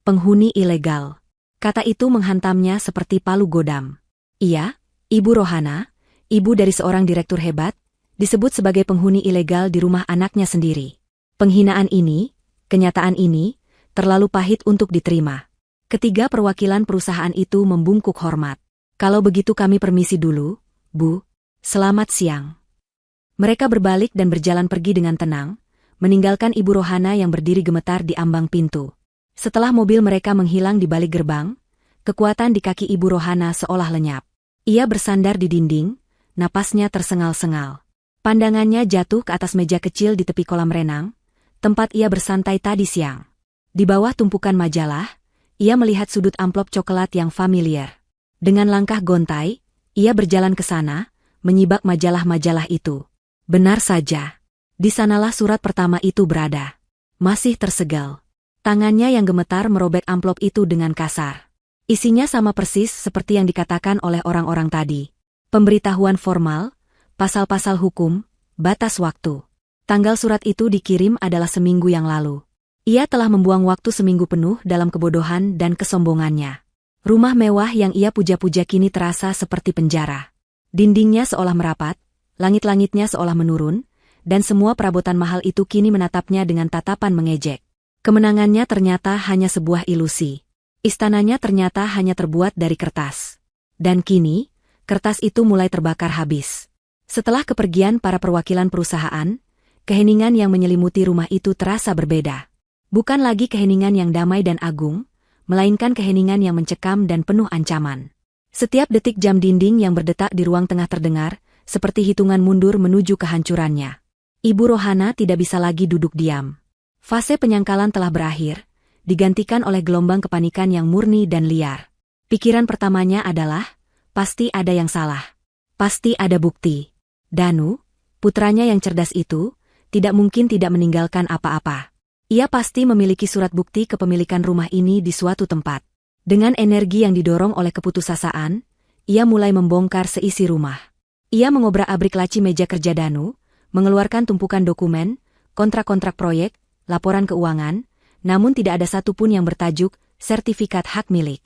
Penghuni ilegal. Kata itu menghantamnya seperti palu godam. Iya, Ibu Rohana, ibu dari seorang direktur hebat, disebut sebagai penghuni ilegal di rumah anaknya sendiri. Penghinaan ini, kenyataan ini, terlalu pahit untuk diterima. Ketiga perwakilan perusahaan itu membungkuk hormat. Kalau begitu kami permisi dulu, Bu. Selamat siang. Mereka berbalik dan berjalan pergi dengan tenang, meninggalkan Ibu Rohana yang berdiri gemetar di ambang pintu. Setelah mobil mereka menghilang di balik gerbang, kekuatan di kaki Ibu Rohana seolah lenyap. Ia bersandar di dinding, napasnya tersengal-sengal. Pandangannya jatuh ke atas meja kecil di tepi kolam renang, tempat ia bersantai tadi siang. Di bawah tumpukan majalah, ia melihat sudut amplop coklat yang familiar. Dengan langkah gontai, ia berjalan ke sana, menyibak majalah-majalah itu. Benar saja. Di sanalah surat pertama itu berada. Masih tersegal. Tangannya yang gemetar merobek amplop itu dengan kasar. Isinya sama persis seperti yang dikatakan oleh orang-orang tadi. Pemberitahuan formal, pasal-pasal hukum, batas waktu. Tanggal surat itu dikirim adalah seminggu yang lalu. Ia telah membuang waktu seminggu penuh dalam kebodohan dan kesombongannya. Rumah mewah yang ia puja-puja kini terasa seperti penjara. Dindingnya seolah merapat, langit-langitnya seolah menurun, dan semua perabotan mahal itu kini menatapnya dengan tatapan mengejek. Kemenangannya ternyata hanya sebuah ilusi. Istananya ternyata hanya terbuat dari kertas. Dan kini, kertas itu mulai terbakar habis. Setelah kepergian para perwakilan perusahaan, keheningan yang menyelimuti rumah itu terasa berbeda. Bukan lagi keheningan yang damai dan agung, melainkan keheningan yang mencekam dan penuh ancaman. Setiap detik jam dinding yang berdetak di ruang tengah terdengar, seperti hitungan mundur menuju kehancurannya. Ibu Rohana tidak bisa lagi duduk diam. Fase penyangkalan telah berakhir, digantikan oleh gelombang kepanikan yang murni dan liar. Pikiran pertamanya adalah, pasti ada yang salah. Pasti ada bukti. Danu, putranya yang cerdas itu, tidak mungkin tidak meninggalkan apa-apa. Ia pasti memiliki surat bukti kepemilikan rumah ini di suatu tempat. Dengan energi yang didorong oleh keputusasaan, ia mulai membongkar seisi rumah. Ia mengobrak-abrik laci meja kerja Danu, mengeluarkan tumpukan dokumen, kontrak-kontrak proyek, laporan keuangan, namun tidak ada satupun yang bertajuk sertifikat hak milik.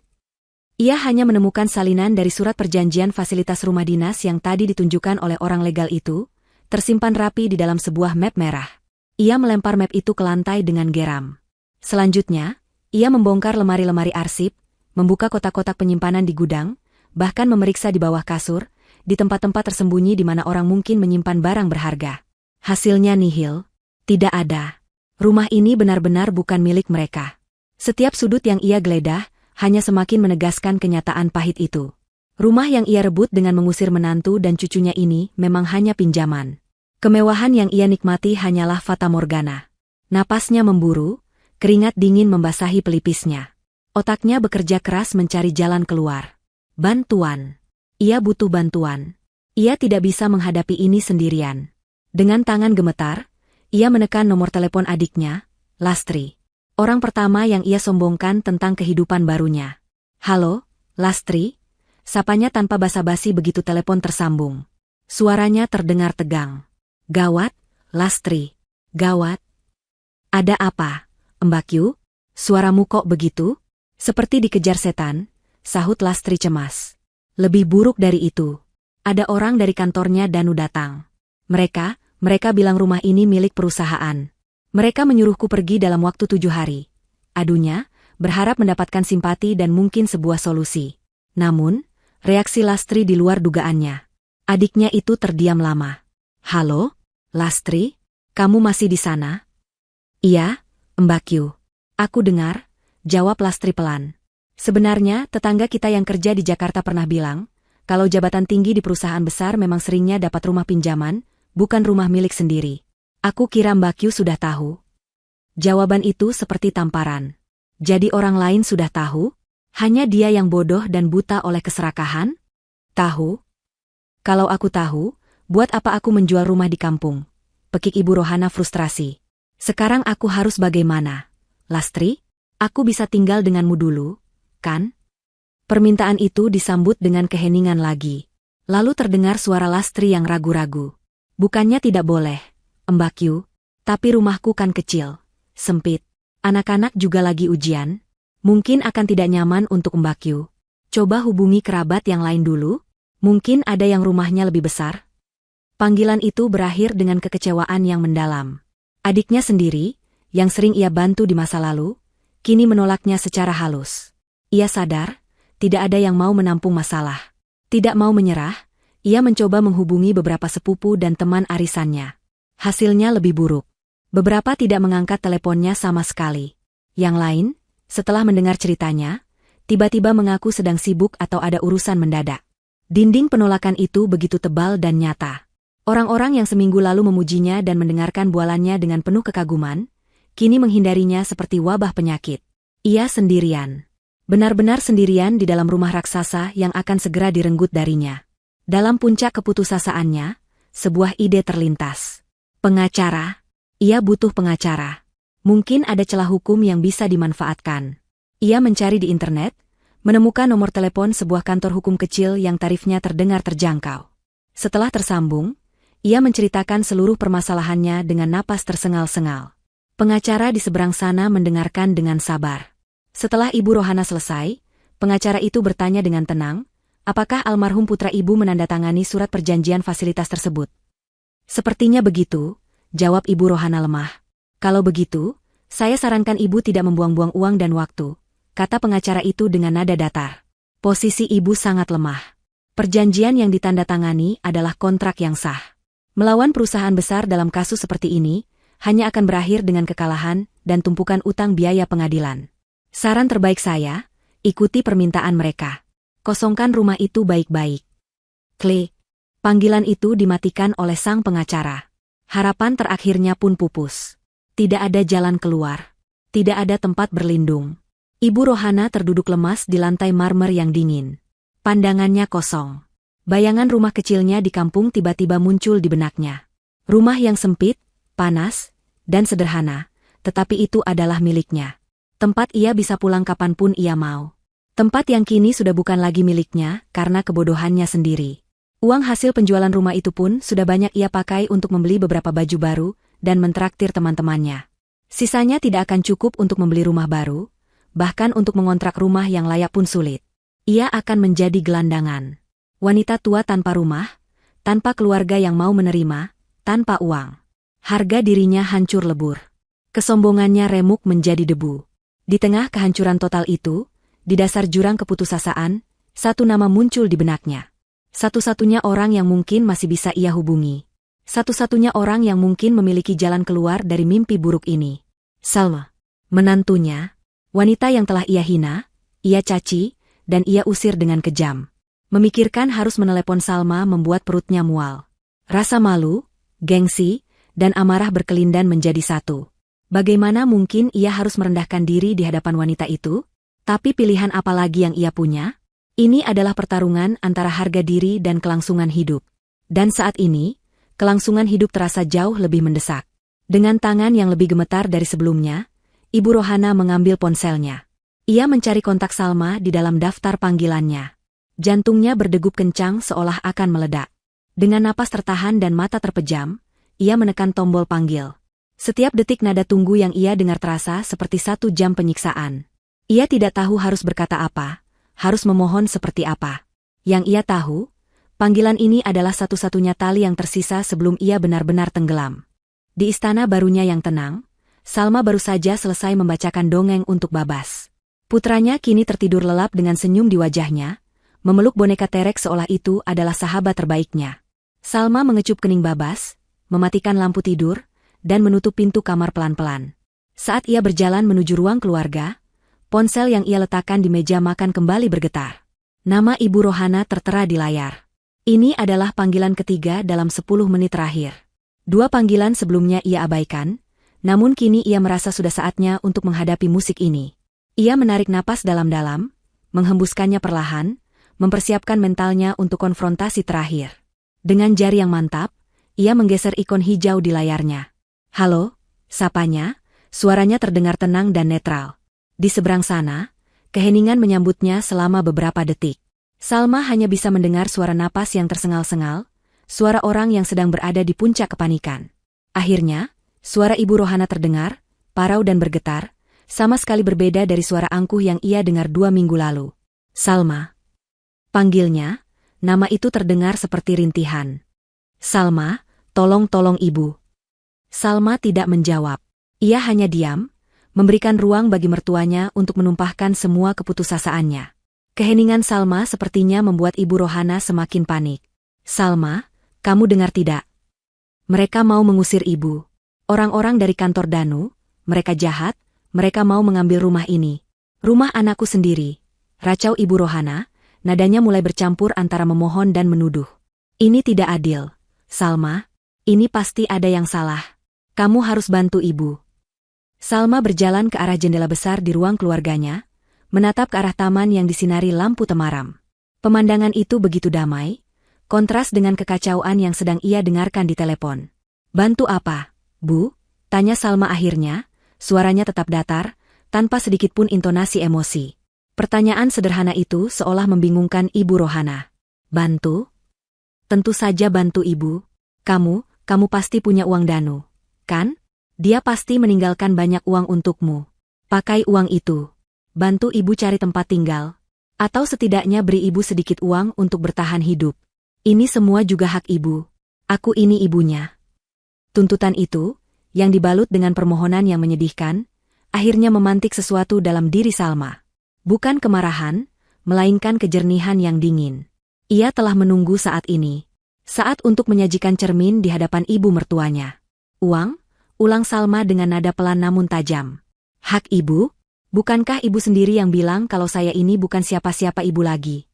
Ia hanya menemukan salinan dari surat perjanjian fasilitas rumah dinas yang tadi ditunjukkan oleh orang legal itu, tersimpan rapi di dalam sebuah map merah. Ia melempar map itu ke lantai dengan geram. Selanjutnya, ia membongkar lemari-lemari arsip, membuka kotak-kotak penyimpanan di gudang, bahkan memeriksa di bawah kasur, di tempat-tempat tersembunyi di mana orang mungkin menyimpan barang berharga. Hasilnya nihil. Tidak ada. Rumah ini benar-benar bukan milik mereka. Setiap sudut yang ia geledah, hanya semakin menegaskan kenyataan pahit itu. Rumah yang ia rebut dengan mengusir menantu dan cucunya ini memang hanya pinjaman. Kemewahan yang ia nikmati hanyalah fata morgana. Napasnya memburu, keringat dingin membasahi pelipisnya. Otaknya bekerja keras mencari jalan keluar. Bantuan. Ia butuh bantuan. Ia tidak bisa menghadapi ini sendirian. Dengan tangan gemetar, ia menekan nomor telepon adiknya, Lastri. Orang pertama yang ia sombongkan tentang kehidupan barunya. Halo, Lastri? Sapanya tanpa basa-basi begitu telepon tersambung. Suaranya terdengar tegang. Gawat, Lastri. Gawat. Ada apa, Mbak Yu? Suaramu kok begitu? Seperti dikejar setan, sahut Lastri cemas. Lebih buruk dari itu. Ada orang dari kantornya Danu datang. Mereka bilang rumah ini milik perusahaan. Mereka menyuruhku pergi dalam waktu 7 hari. Adunya, berharap mendapatkan simpati dan mungkin sebuah solusi. Namun, reaksi Lastri di luar dugaannya. Adiknya itu terdiam lama. Halo, Lastri? Kamu masih di sana? Iya, Mbak Yu. Aku dengar, jawab Lastri pelan. Sebenarnya, tetangga kita yang kerja di Jakarta pernah bilang, kalau jabatan tinggi di perusahaan besar memang seringnya dapat rumah pinjaman, bukan rumah milik sendiri. Aku kira Mbak Yu sudah tahu. Jawaban itu seperti tamparan. Jadi orang lain sudah tahu? Hanya dia yang bodoh dan buta oleh keserakahan? Tahu? Kalau aku tahu, buat apa aku menjual rumah di kampung? Pekik Ibu Rohana frustrasi. Sekarang aku harus bagaimana? Lastri, aku bisa tinggal denganmu dulu, kan? Permintaan itu disambut dengan keheningan lagi. Lalu terdengar suara Lastri yang ragu-ragu. Bukannya tidak boleh, Mbak Yu, tapi rumahku kan kecil, sempit. Anak-anak juga lagi ujian. Mungkin akan tidak nyaman untuk Mbak Yu. Coba hubungi kerabat yang lain dulu. Mungkin ada yang rumahnya lebih besar. Panggilan itu berakhir dengan kekecewaan yang mendalam. Adiknya sendiri, yang sering ia bantu di masa lalu, kini menolaknya secara halus. Ia sadar, tidak ada yang mau menampung masalah. Tidak mau menyerah, ia mencoba menghubungi beberapa sepupu dan teman arisannya. Hasilnya lebih buruk. Beberapa tidak mengangkat teleponnya sama sekali. Yang lain, setelah mendengar ceritanya, tiba-tiba mengaku sedang sibuk atau ada urusan mendadak. Dinding penolakan itu begitu tebal dan nyata. Orang-orang yang seminggu lalu memujinya dan mendengarkan bualannya dengan penuh kekaguman, kini menghindarinya seperti wabah penyakit. Ia sendirian. Benar-benar sendirian di dalam rumah raksasa yang akan segera direnggut darinya. Dalam puncak keputusasaan,nya sebuah ide terlintas. Pengacara. Ia butuh pengacara. Mungkin ada celah hukum yang bisa dimanfaatkan. Ia mencari di internet, menemukan nomor telepon sebuah kantor hukum kecil yang tarifnya terdengar terjangkau. Setelah tersambung, ia menceritakan seluruh permasalahannya dengan napas tersengal-sengal. Pengacara di seberang sana mendengarkan dengan sabar. Setelah Ibu Rohana selesai, pengacara itu bertanya dengan tenang, apakah almarhum putra ibu menandatangani surat perjanjian fasilitas tersebut? Sepertinya begitu, jawab Ibu Rohana lemah. Kalau begitu, saya sarankan ibu tidak membuang-buang uang dan waktu, kata pengacara itu dengan nada datar. Posisi ibu sangat lemah. Perjanjian yang ditandatangani adalah kontrak yang sah. Melawan perusahaan besar dalam kasus seperti ini, hanya akan berakhir dengan kekalahan dan tumpukan utang biaya pengadilan. Saran terbaik saya, ikuti permintaan mereka. Kosongkan rumah itu baik-baik. Klik. Panggilan itu dimatikan oleh sang pengacara. Harapan terakhirnya pun pupus. Tidak ada jalan keluar. Tidak ada tempat berlindung. Ibu Rohana terduduk lemas di lantai marmer yang dingin. Pandangannya kosong. Bayangan rumah kecilnya di kampung tiba-tiba muncul di benaknya. Rumah yang sempit, panas, dan sederhana, tetapi itu adalah miliknya. Tempat ia bisa pulang kapanpun ia mau. Tempat yang kini sudah bukan lagi miliknya karena kebodohannya sendiri. Uang hasil penjualan rumah itu pun sudah banyak ia pakai untuk membeli beberapa baju baru dan mentraktir teman-temannya. Sisanya tidak akan cukup untuk membeli rumah baru, bahkan untuk mengontrak rumah yang layak pun sulit. Ia akan menjadi gelandangan. Wanita tua tanpa rumah, tanpa keluarga yang mau menerima, tanpa uang. Harga dirinya hancur lebur. Kesombongannya remuk menjadi debu. Di tengah kehancuran total itu, di dasar jurang keputusasaan, satu nama muncul di benaknya. Satu-satunya orang yang mungkin masih bisa ia hubungi. Satu-satunya orang yang mungkin memiliki jalan keluar dari mimpi buruk ini. Salma. Menantunya, wanita yang telah ia hina, ia caci, dan ia usir dengan kejam. Memikirkan harus menelepon Salma membuat perutnya mual. Rasa malu, gengsi, dan amarah berkelindan menjadi satu. Bagaimana mungkin ia harus merendahkan diri di hadapan wanita itu? Tapi pilihan apa lagi yang ia punya? Ini adalah pertarungan antara harga diri dan kelangsungan hidup. Dan saat ini, kelangsungan hidup terasa jauh lebih mendesak. Dengan tangan yang lebih gemetar dari sebelumnya, Ibu Rohana mengambil ponselnya. Ia mencari kontak Salma di dalam daftar panggilannya. Jantungnya berdegup kencang seolah akan meledak. Dengan napas tertahan dan mata terpejam, ia menekan tombol panggil. Setiap detik nada tunggu yang ia dengar terasa seperti 1 jam penyiksaan. Ia tidak tahu harus berkata apa, harus memohon seperti apa. Yang ia tahu, panggilan ini adalah satu-satunya tali yang tersisa sebelum ia benar-benar tenggelam. Di istana barunya yang tenang, Salma baru saja selesai membacakan dongeng untuk Babas. Putranya kini tertidur lelap dengan senyum di wajahnya, memeluk boneka terek seolah itu adalah sahabat terbaiknya. Salma mengecup kening Babas, mematikan lampu tidur, dan menutup pintu kamar pelan-pelan. Saat ia berjalan menuju ruang keluarga, ponsel yang ia letakkan di meja makan kembali bergetar. Nama Ibu Rohana tertera di layar. Ini adalah panggilan ketiga dalam 10 menit terakhir. 2 panggilan sebelumnya ia abaikan, namun kini ia merasa sudah saatnya untuk menghadapi musik ini. Ia menarik napas dalam-dalam, menghembuskannya perlahan, mempersiapkan mentalnya untuk konfrontasi terakhir. Dengan jari yang mantap, ia menggeser ikon hijau di layarnya. Halo, sapanya, suaranya terdengar tenang dan netral. Di seberang sana, keheningan menyambutnya selama beberapa detik. Salma hanya bisa mendengar suara napas yang tersengal-sengal, suara orang yang sedang berada di puncak kepanikan. Akhirnya, suara Ibu Rohana terdengar, parau dan bergetar, sama sekali berbeda dari suara angkuh yang ia dengar 2 minggu lalu. Salma. Panggilnya, nama itu terdengar seperti rintihan. Salma, tolong Ibu. Salma tidak menjawab. Ia hanya diam, memberikan ruang bagi mertuanya untuk menumpahkan semua keputusasaannya. Keheningan Salma sepertinya membuat Ibu Rohana semakin panik. Salma, kamu dengar tidak? Mereka mau mengusir ibu. Orang-orang dari kantor Danu, mereka jahat, mereka mau mengambil rumah ini. Rumah anakku sendiri. Racau Ibu Rohana, nadanya mulai bercampur antara memohon dan menuduh. Ini tidak adil. Salma, ini pasti ada yang salah. Kamu harus bantu ibu. Salma berjalan ke arah jendela besar di ruang keluarganya, menatap ke arah taman yang disinari lampu temaram. Pemandangan itu begitu damai, kontras dengan kekacauan yang sedang ia dengarkan di telepon. Bantu apa, Bu? Tanya Salma akhirnya, suaranya tetap datar, tanpa sedikit pun intonasi emosi. Pertanyaan sederhana itu seolah membingungkan Ibu Rohana. Bantu? Tentu saja bantu ibu. Kamu pasti punya uang Danu, kan? Dia pasti meninggalkan banyak uang untukmu. Pakai uang itu. Bantu ibu cari tempat tinggal. Atau setidaknya beri ibu sedikit uang untuk bertahan hidup. Ini semua juga hak ibu. Aku ini ibunya. Tuntutan itu, yang dibalut dengan permohonan yang menyedihkan, akhirnya memantik sesuatu dalam diri Salma. Bukan kemarahan, melainkan kejernihan yang dingin. Ia telah menunggu saat ini. Saat untuk menyajikan cermin di hadapan ibu mertuanya. Uang? Ulang Salma dengan nada pelan namun tajam. Hak ibu? Bukankah ibu sendiri yang bilang kalau saya ini bukan siapa-siapa ibu lagi?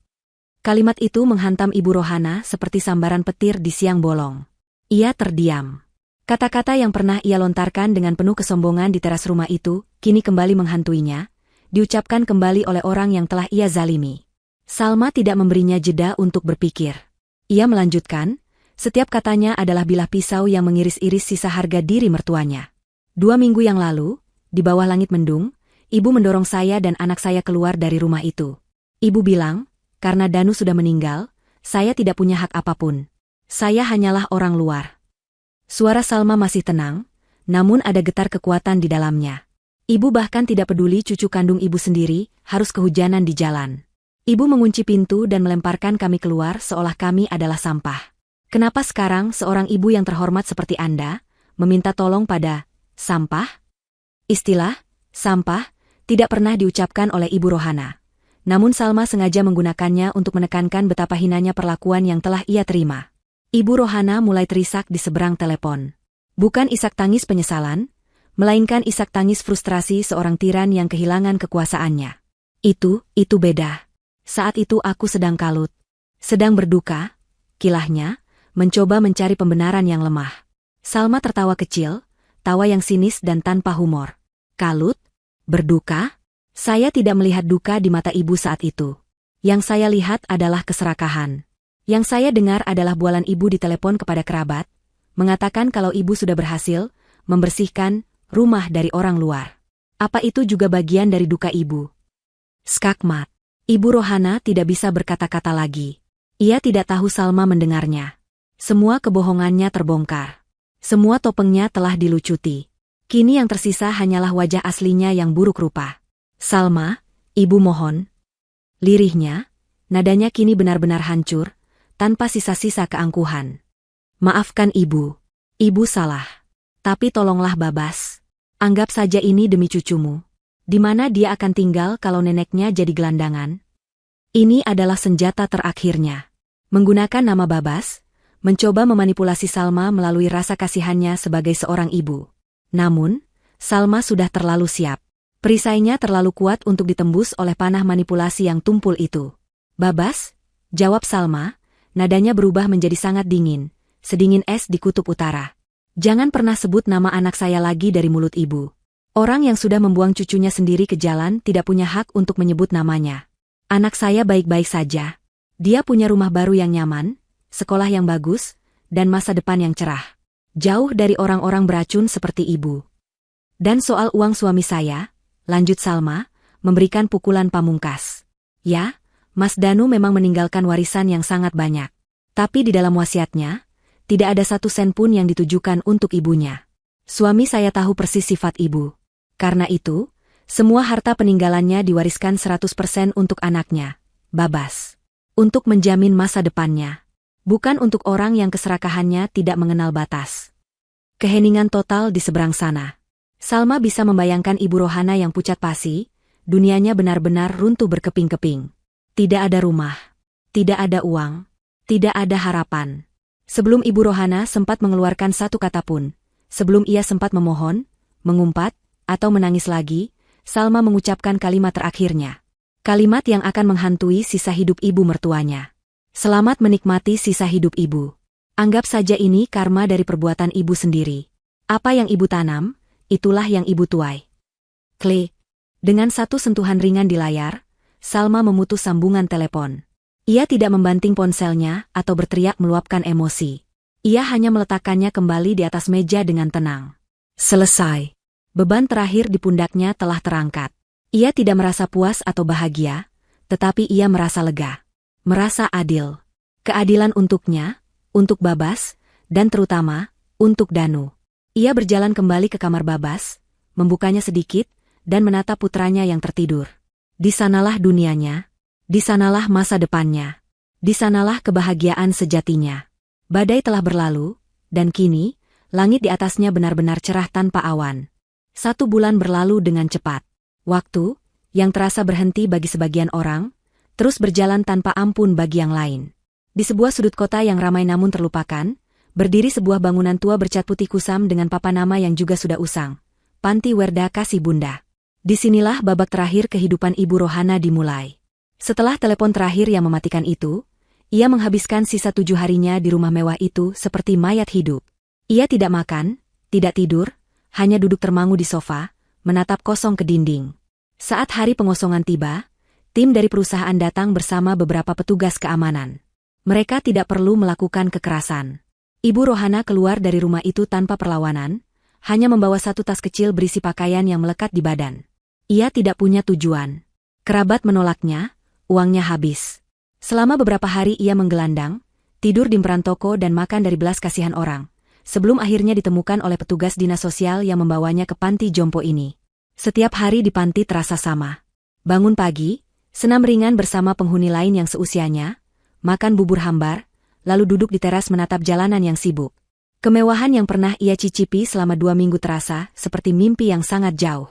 Kalimat itu menghantam Ibu Rohana seperti sambaran petir di siang bolong. Ia terdiam. Kata-kata yang pernah ia lontarkan dengan penuh kesombongan di teras rumah itu, kini kembali menghantuinya, diucapkan kembali oleh orang yang telah ia zalimi. Salma tidak memberinya jeda untuk berpikir. Ia melanjutkan, setiap katanya adalah bilah pisau yang mengiris-iris sisa harga diri mertuanya. 2 minggu yang lalu, di bawah langit mendung, ibu mendorong saya dan anak saya keluar dari rumah itu. Ibu bilang, karena Danu sudah meninggal, saya tidak punya hak apapun. Saya hanyalah orang luar. Suara Salma masih tenang, namun ada getar kekuatan di dalamnya. Ibu bahkan tidak peduli cucu kandung ibu sendiri harus kehujanan di jalan. Ibu mengunci pintu dan melemparkan kami keluar seolah kami adalah sampah. Kenapa sekarang seorang ibu yang terhormat seperti Anda meminta tolong pada sampah? Istilah sampah tidak pernah diucapkan oleh Ibu Rohana. Namun Salma sengaja menggunakannya untuk menekankan betapa hinanya perlakuan yang telah ia terima. Ibu Rohana mulai terisak di seberang telepon. Bukan isak tangis penyesalan, melainkan isak tangis frustrasi seorang tiran yang kehilangan kekuasaannya. Itu beda. Saat itu aku sedang kalut. Sedang berduka, kilahnya, mencoba mencari pembenaran yang lemah. Salma tertawa kecil, tawa yang sinis dan tanpa humor. Kalut? Berduka? Saya tidak melihat duka di mata ibu saat itu. Yang saya lihat adalah keserakahan. Yang saya dengar adalah bualan ibu di telepon kepada kerabat, mengatakan kalau ibu sudah berhasil membersihkan rumah dari orang luar. Apa itu juga bagian dari duka ibu? Skakmat. Ibu Rohana tidak bisa berkata-kata lagi. Ia tidak tahu Salma mendengarnya. Semua kebohongannya terbongkar. Semua topengnya telah dilucuti. Kini yang tersisa hanyalah wajah aslinya yang buruk rupa. Salma, ibu mohon. Lirihnya, nadanya kini benar-benar hancur, tanpa sisa-sisa keangkuhan. Maafkan ibu. Ibu salah. Tapi tolonglah Babas. Anggap saja ini demi cucumu. Di mana dia akan tinggal kalau neneknya jadi gelandangan? Ini adalah senjata terakhirnya. Menggunakan nama Babas, mencoba memanipulasi Salma melalui rasa kasihannya sebagai seorang ibu. Namun, Salma sudah terlalu siap. Perisainya terlalu kuat untuk ditembus oleh panah manipulasi yang tumpul itu. Babas, jawab Salma, nadanya berubah menjadi sangat dingin, sedingin es di kutub utara. Jangan pernah sebut nama anak saya lagi dari mulut ibu. Orang yang sudah membuang cucunya sendiri ke jalan tidak punya hak untuk menyebut namanya. Anak saya baik-baik saja. Dia punya rumah baru yang nyaman, sekolah yang bagus, dan masa depan yang cerah. Jauh dari orang-orang beracun seperti ibu. Dan soal uang suami saya, lanjut Salma, memberikan pukulan pamungkas. Ya, Mas Danu memang meninggalkan warisan yang sangat banyak. Tapi di dalam wasiatnya, tidak ada 1 sen pun yang ditujukan untuk ibunya. Suami saya tahu persis sifat ibu. Karena itu, semua harta peninggalannya diwariskan 100% untuk anaknya, Babas. Untuk menjamin masa depannya. Bukan untuk orang yang keserakahannya tidak mengenal batas. Keheningan total di seberang sana. Salma bisa membayangkan Ibu Rohana yang pucat pasi, dunianya benar-benar runtuh berkeping-keping. Tidak ada rumah. Tidak ada uang. Tidak ada harapan. Sebelum Ibu Rohana sempat mengeluarkan satu kata pun, sebelum ia sempat memohon, mengumpat, atau menangis lagi, Salma mengucapkan kalimat terakhirnya. Kalimat yang akan menghantui sisa hidup ibu mertuanya. Selamat menikmati sisa hidup ibu. Anggap saja ini karma dari perbuatan ibu sendiri. Apa yang ibu tanam, itulah yang ibu tuai. Klik. Dengan satu sentuhan ringan di layar, Salma memutus sambungan telepon. Ia tidak membanting ponselnya atau berteriak meluapkan emosi. Ia hanya meletakkannya kembali di atas meja dengan tenang. Selesai. Beban terakhir di pundaknya telah terangkat. Ia tidak merasa puas atau bahagia, tetapi ia merasa lega. Merasa adil. Keadilan untuknya, untuk Babas, dan terutama, untuk Danu. Ia berjalan kembali ke kamar Babas, membukanya sedikit, dan menatap putranya yang tertidur. Di sanalah dunianya. Di sanalah masa depannya. Di sanalah kebahagiaan sejatinya. Badai telah berlalu, dan kini, langit di atasnya benar-benar cerah tanpa awan. 1 bulan berlalu dengan cepat. Waktu, yang terasa berhenti bagi sebagian orang, terus berjalan tanpa ampun bagi yang lain. Di sebuah sudut kota yang ramai namun terlupakan, berdiri sebuah bangunan tua bercat putih kusam dengan papan nama yang juga sudah usang. Panti Werda Kasih Bunda. Disinilah babak terakhir kehidupan Ibu Rohana dimulai. Setelah telepon terakhir yang mematikan itu, ia menghabiskan sisa 7 harinya di rumah mewah itu seperti mayat hidup. Ia tidak makan, tidak tidur, hanya duduk termangu di sofa, menatap kosong ke dinding. Saat hari pengosongan tiba, tim dari perusahaan datang bersama beberapa petugas keamanan. Mereka tidak perlu melakukan kekerasan. Ibu Rohana keluar dari rumah itu tanpa perlawanan, hanya membawa satu tas kecil berisi pakaian yang melekat di badan. Ia tidak punya tujuan. Kerabat menolaknya, uangnya habis. Selama beberapa hari ia menggelandang, tidur di emperan toko dan makan dari belas kasihan orang, sebelum akhirnya ditemukan oleh petugas dinas sosial yang membawanya ke panti jompo ini. Setiap hari di panti terasa sama. Bangun pagi, senam ringan bersama penghuni lain yang seusianya, makan bubur hambar, lalu duduk di teras menatap jalanan yang sibuk. Kemewahan yang pernah ia cicipi selama 2 minggu terasa seperti mimpi yang sangat jauh.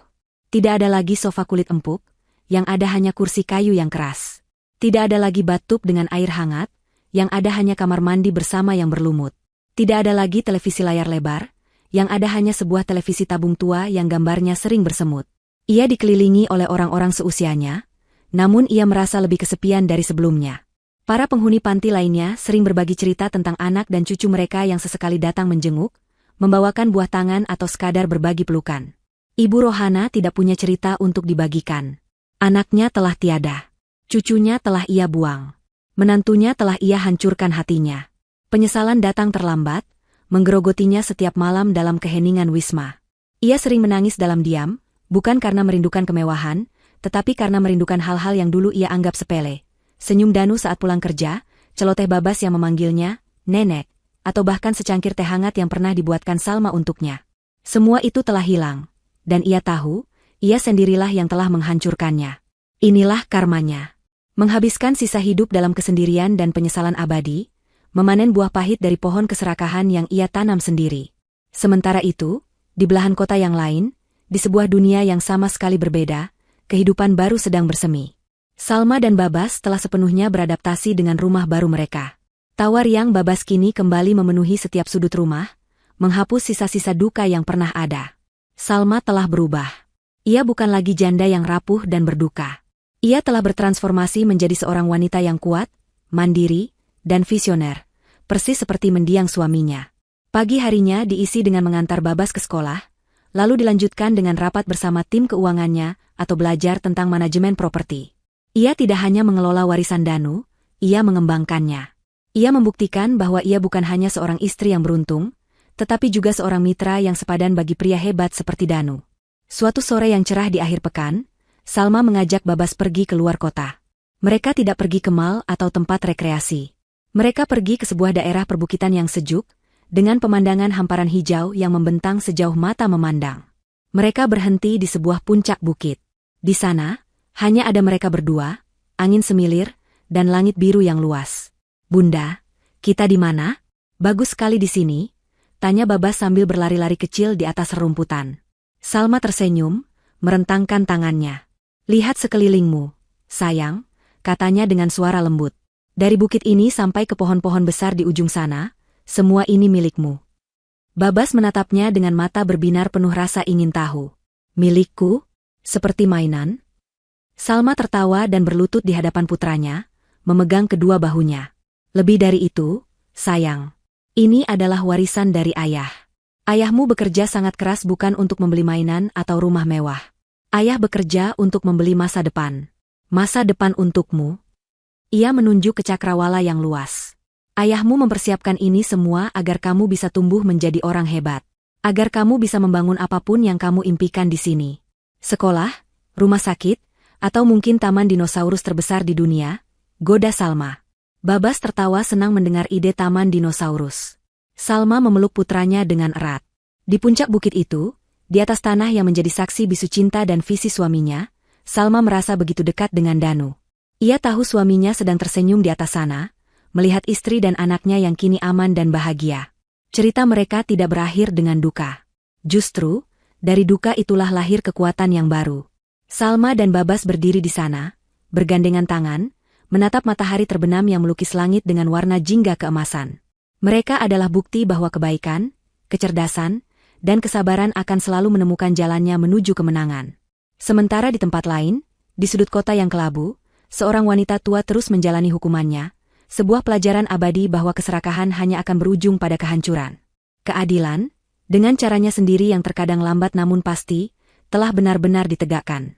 Tidak ada lagi sofa kulit empuk, yang ada hanya kursi kayu yang keras. Tidak ada lagi batub dengan air hangat, yang ada hanya kamar mandi bersama yang berlumut. Tidak ada lagi televisi layar lebar, yang ada hanya sebuah televisi tabung tua yang gambarnya sering bersemut. Ia dikelilingi oleh orang-orang seusianya, namun ia merasa lebih kesepian dari sebelumnya. Para penghuni panti lainnya sering berbagi cerita tentang anak dan cucu mereka yang sesekali datang menjenguk, membawakan buah tangan atau sekadar berbagi pelukan. Ibu Rohana tidak punya cerita untuk dibagikan. Anaknya telah tiada. Cucunya telah ia buang. Menantunya telah ia hancurkan hatinya. Penyesalan datang terlambat, menggerogotinya setiap malam dalam keheningan wisma. Ia sering menangis dalam diam, bukan karena merindukan kemewahan, tetapi karena merindukan hal-hal yang dulu ia anggap sepele. Senyum Danu saat pulang kerja, celoteh Babas yang memanggilnya, nenek, atau bahkan secangkir teh hangat yang pernah dibuatkan Salma untuknya. Semua itu telah hilang, dan ia tahu, ia sendirilah yang telah menghancurkannya. Inilah karmanya. Menghabiskan sisa hidup dalam kesendirian dan penyesalan abadi, memanen buah pahit dari pohon keserakahan yang ia tanam sendiri. Sementara itu, di belahan kota yang lain, di sebuah dunia yang sama sekali berbeda, kehidupan baru sedang bersemi. Salma dan Babas telah sepenuhnya beradaptasi dengan rumah baru mereka. Tawa riang Babas kini kembali memenuhi setiap sudut rumah, menghapus sisa-sisa duka yang pernah ada. Salma telah berubah. Ia bukan lagi janda yang rapuh dan berduka. Ia telah bertransformasi menjadi seorang wanita yang kuat, mandiri, dan visioner, persis seperti mendiang suaminya. Pagi harinya diisi dengan mengantar Babas ke sekolah, lalu dilanjutkan dengan rapat bersama tim keuangannya atau belajar tentang manajemen properti. Ia tidak hanya mengelola warisan Danu, ia mengembangkannya. Ia membuktikan bahwa ia bukan hanya seorang istri yang beruntung, tetapi juga seorang mitra yang sepadan bagi pria hebat seperti Danu. Suatu sore yang cerah di akhir pekan, Salma mengajak Babas pergi ke luar kota. Mereka tidak pergi ke mal atau tempat rekreasi. Mereka pergi ke sebuah daerah perbukitan yang sejuk, dengan pemandangan hamparan hijau yang membentang sejauh mata memandang. Mereka berhenti di sebuah puncak bukit. Di sana, hanya ada mereka berdua, angin semilir, dan langit biru yang luas. "Bunda, kita di mana?" "Bagus sekali di sini," tanya Babas sambil berlari-lari kecil di atas rerumputan. Salma tersenyum, merentangkan tangannya. "Lihat sekelilingmu, sayang," katanya dengan suara lembut. Dari bukit ini sampai ke pohon-pohon besar di ujung sana, semua ini milikmu. Babas menatapnya dengan mata berbinar penuh rasa ingin tahu. Milikku? Seperti mainan? Salma tertawa dan berlutut di hadapan putranya, memegang kedua bahunya. Lebih dari itu, sayang. Ini adalah warisan dari ayah. Ayahmu bekerja sangat keras bukan untuk membeli mainan atau rumah mewah. Ayah bekerja untuk membeli masa depan. Masa depan untukmu. Ia menunjuk ke cakrawala yang luas. Ayahmu mempersiapkan ini semua agar kamu bisa tumbuh menjadi orang hebat. Agar kamu bisa membangun apapun yang kamu impikan di sini. Sekolah, rumah sakit, atau mungkin taman dinosaurus terbesar di dunia, goda Salma. Babas tertawa senang mendengar ide taman dinosaurus. Salma memeluk putranya dengan erat. Di puncak bukit itu, di atas tanah yang menjadi saksi bisu cinta dan visi suaminya, Salma merasa begitu dekat dengan Danu. Ia tahu suaminya sedang tersenyum di atas sana, melihat istri dan anaknya yang kini aman dan bahagia. Cerita mereka tidak berakhir dengan duka. Justru, dari duka itulah lahir kekuatan yang baru. Salma dan Babas berdiri di sana, bergandengan tangan, menatap matahari terbenam yang melukis langit dengan warna jingga keemasan. Mereka adalah bukti bahwa kebaikan, kecerdasan, dan kesabaran akan selalu menemukan jalannya menuju kemenangan. Sementara di tempat lain, di sudut kota yang kelabu, seorang wanita tua terus menjalani hukumannya, sebuah pelajaran abadi bahwa keserakahan hanya akan berujung pada kehancuran. Keadilan, dengan caranya sendiri yang terkadang lambat namun pasti, telah benar-benar ditegakkan.